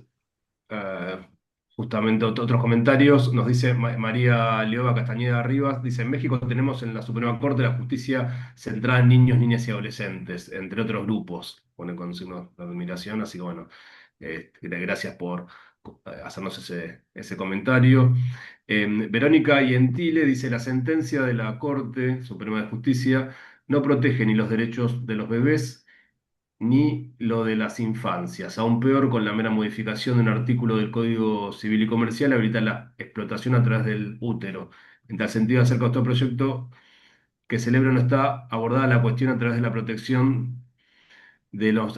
eh, justamente otros comentarios. Nos dice María Leoba Castañeda Rivas, dice, en México tenemos en la Suprema Corte la justicia centrada en niños, niñas y adolescentes, entre otros grupos. Pone con signos de admiración, así que bueno, gracias por hacernos ese comentario. Verónica Ientile dice, la sentencia de la Corte Suprema de Justicia no protege ni los derechos de los bebés ni lo de las infancias. Aún peor, con la mera modificación de un artículo del Código Civil y Comercial, habilita la explotación a través del útero. En tal sentido, acerca de este proyecto que celebra no está abordada la cuestión a través de la protección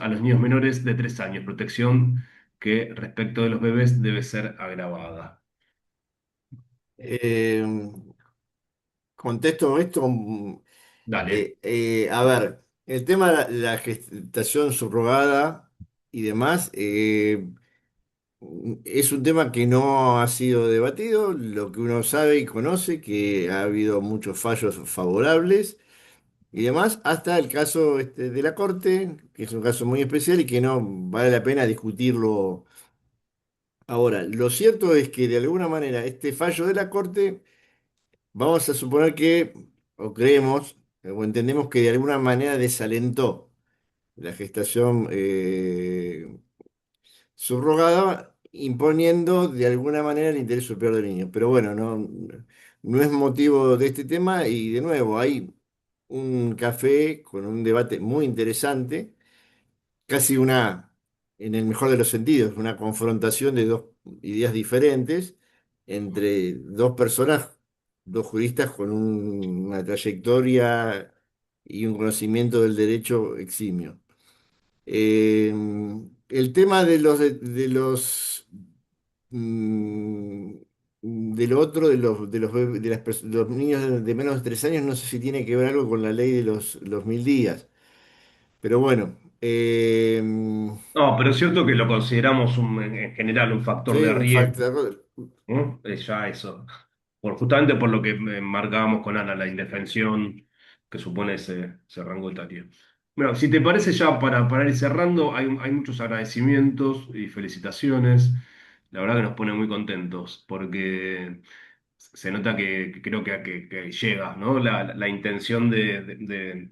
a los niños menores de 3 años, protección que respecto de los bebés debe ser agravada. Eh, Contesto esto. Dale. A ver, el tema de la gestación subrogada y demás, es un tema que no ha sido debatido. Lo que uno sabe y conoce, que ha habido muchos fallos favorables y demás, hasta el caso de la Corte, que es un caso muy especial y que no vale la pena discutirlo ahora. Lo cierto es que de alguna manera este fallo de la Corte, vamos a suponer que, o creemos, o entendemos que de alguna manera desalentó la gestación subrogada, imponiendo de alguna manera el interés superior del niño. Pero bueno, no es motivo de este tema y de nuevo hay un café con un debate muy interesante, casi en el mejor de los sentidos, una confrontación de dos ideas diferentes entre dos personas, dos juristas con una trayectoria y un conocimiento del derecho eximio. Eh, el tema mm, de lo otro, de los niños de menos de 3 años, no sé si tiene que ver algo con la ley de los 1000 días. Pero bueno, No, pero es cierto que lo consideramos en general un factor sí, de un riesgo, factor. ¿no? Ya eso. Justamente por lo que marcábamos con Ana, la indefensión que supone ese rango etario. Bueno, si te parece ya para ir cerrando, hay muchos agradecimientos y felicitaciones. La verdad que nos pone muy contentos porque se nota que creo que llega, ¿no? La intención de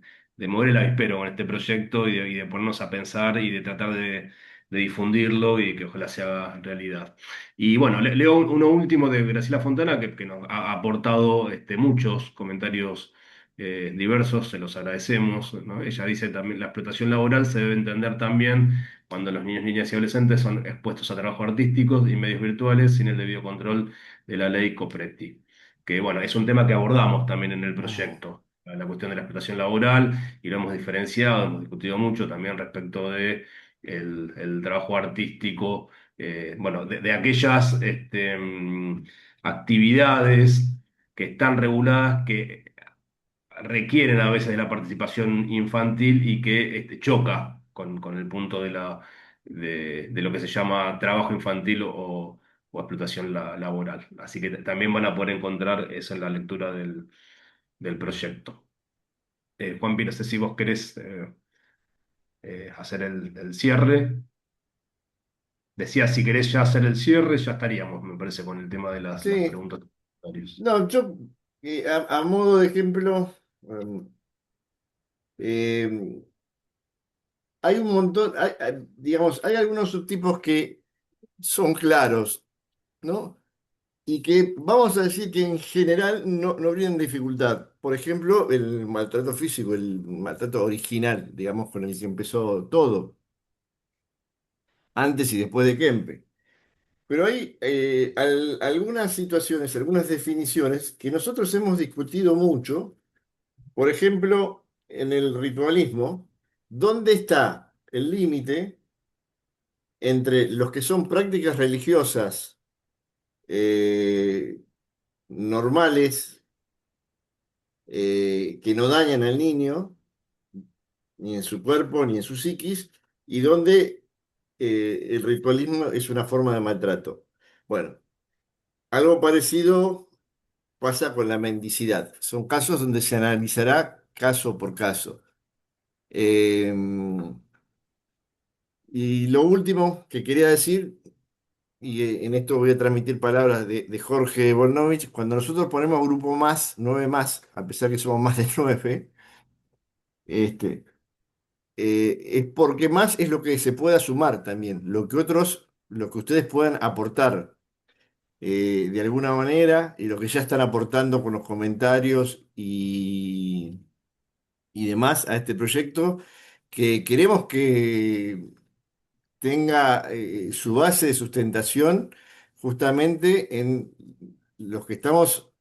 mover el avispero con este proyecto y de ponernos a pensar y de tratar de difundirlo y que ojalá se haga realidad. Y bueno, leo uno último de Graciela Fontana que nos ha aportado muchos comentarios diversos, se los agradecemos, ¿no? Ella dice también, la explotación laboral se debe entender también cuando los niños, niñas y adolescentes son expuestos a trabajos artísticos y medios virtuales sin el debido control de la ley Copretti, que bueno, es un tema que abordamos también en el proyecto, la cuestión de la explotación laboral, y lo hemos diferenciado, hemos discutido mucho también respecto de el trabajo artístico, bueno, de aquellas actividades que están reguladas, que requieren a veces de la participación infantil y que choca con el punto de lo que se llama trabajo infantil o explotación laboral. Así que también van a poder encontrar eso en la lectura del proyecto. Juanpi, no sé si vos querés hacer el cierre. Decía, si querés ya hacer el cierre, ya estaríamos, me parece, con el tema de las Sí, preguntas. Y comentarios. no, yo, a modo de ejemplo, eh, hay un montón, digamos, hay algunos subtipos que son claros, ¿no? Y que vamos a decir que en general no brindan dificultad. Por ejemplo, el maltrato físico, el maltrato original, digamos, con el que empezó todo, antes y después de Kempe. Pero hay algunas situaciones, algunas definiciones que nosotros hemos discutido mucho. Por ejemplo, en el ritualismo, ¿dónde está el límite entre los que son prácticas religiosas normales, que no dañan al niño, ni en su cuerpo, ni en su psiquis, y donde el ritualismo es una forma de maltrato? Bueno, algo parecido pasa con la mendicidad. Son casos donde se analizará caso por caso. Eh, y lo último que quería decir, y en esto voy a transmitir palabras de Jorge Volnovich, cuando nosotros ponemos grupo más, 9 más, a pesar que somos más de 9, este, es porque más es lo que se pueda sumar también, lo que ustedes puedan aportar de alguna manera y lo que ya están aportando con los comentarios y demás a este proyecto, que queremos que tenga su base de sustentación justamente en los que estamos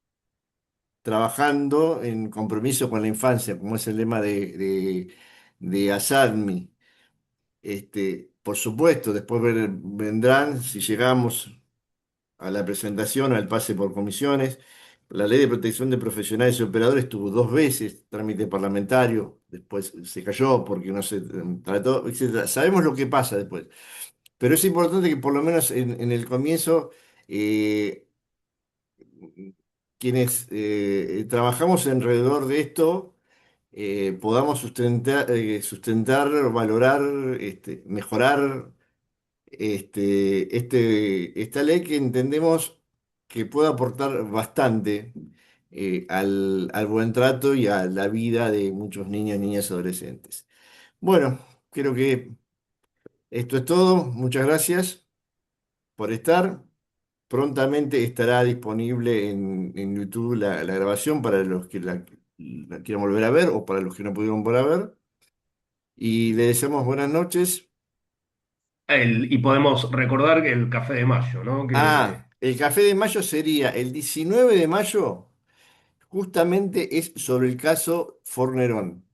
trabajando en compromiso con la infancia, como es el lema de ASADMI. Por supuesto, después vendrán, si llegamos a la presentación, al pase por comisiones, la ley de protección de profesionales y operadores tuvo 2 veces trámite parlamentario, después se cayó porque no se trató, etcétera. Sabemos lo que pasa después. Pero es importante que por lo menos en el comienzo, eh, quienes trabajamos alrededor de esto, podamos sustentar, valorar, mejorar esta ley que entendemos que puede aportar bastante al buen trato y a la vida de muchos niños, niñas y adolescentes. Bueno, creo que esto es todo. Muchas gracias por estar. Prontamente estará disponible en YouTube la grabación para los que la quieran volver a ver o para los que no pudieron volver a ver. Y le deseamos buenas noches. Y podemos recordar que el Café de Mayo, ¿no? Que El Café de Mayo sería el 19 de mayo, justamente es sobre el caso Fornerón.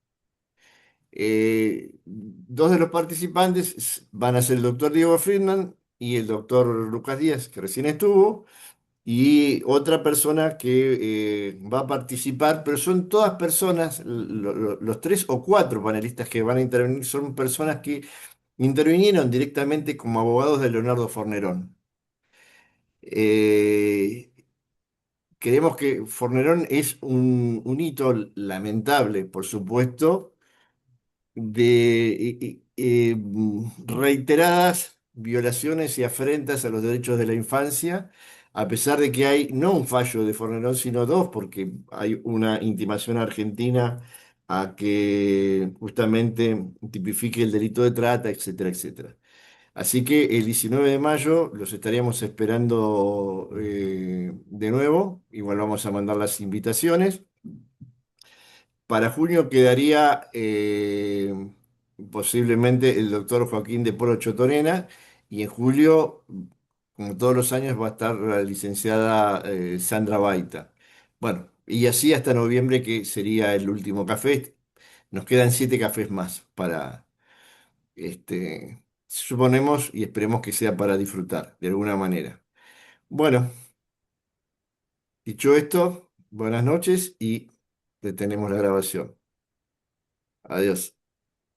Dos de los participantes van a ser el doctor Diego Friedman y el doctor Lucas Díaz, que recién estuvo. Y otra persona que va a participar, pero son todas personas, los 3 o 4 panelistas que van a intervenir son personas que intervinieron directamente como abogados de Leonardo Fornerón. Eh, Creemos que Fornerón es un hito lamentable, por supuesto, de reiteradas violaciones y afrentas a los derechos de la infancia, a pesar de que hay no un fallo de Fornerón, sino dos, porque hay una intimación argentina a que justamente tipifique el delito de trata, etcétera, etcétera. Así que el 19 de mayo los estaríamos esperando de nuevo, igual vamos a mandar las invitaciones. Para junio quedaría posiblemente el doctor Joaquín de Polo Chotorena y en julio, como todos los años, va a estar la licenciada Sandra Baita. Bueno, y así hasta noviembre que sería el último café. Nos quedan 7 cafés más para, suponemos y esperemos que sea para disfrutar de alguna manera. Bueno, dicho esto, buenas noches y detenemos la grabación. Adiós.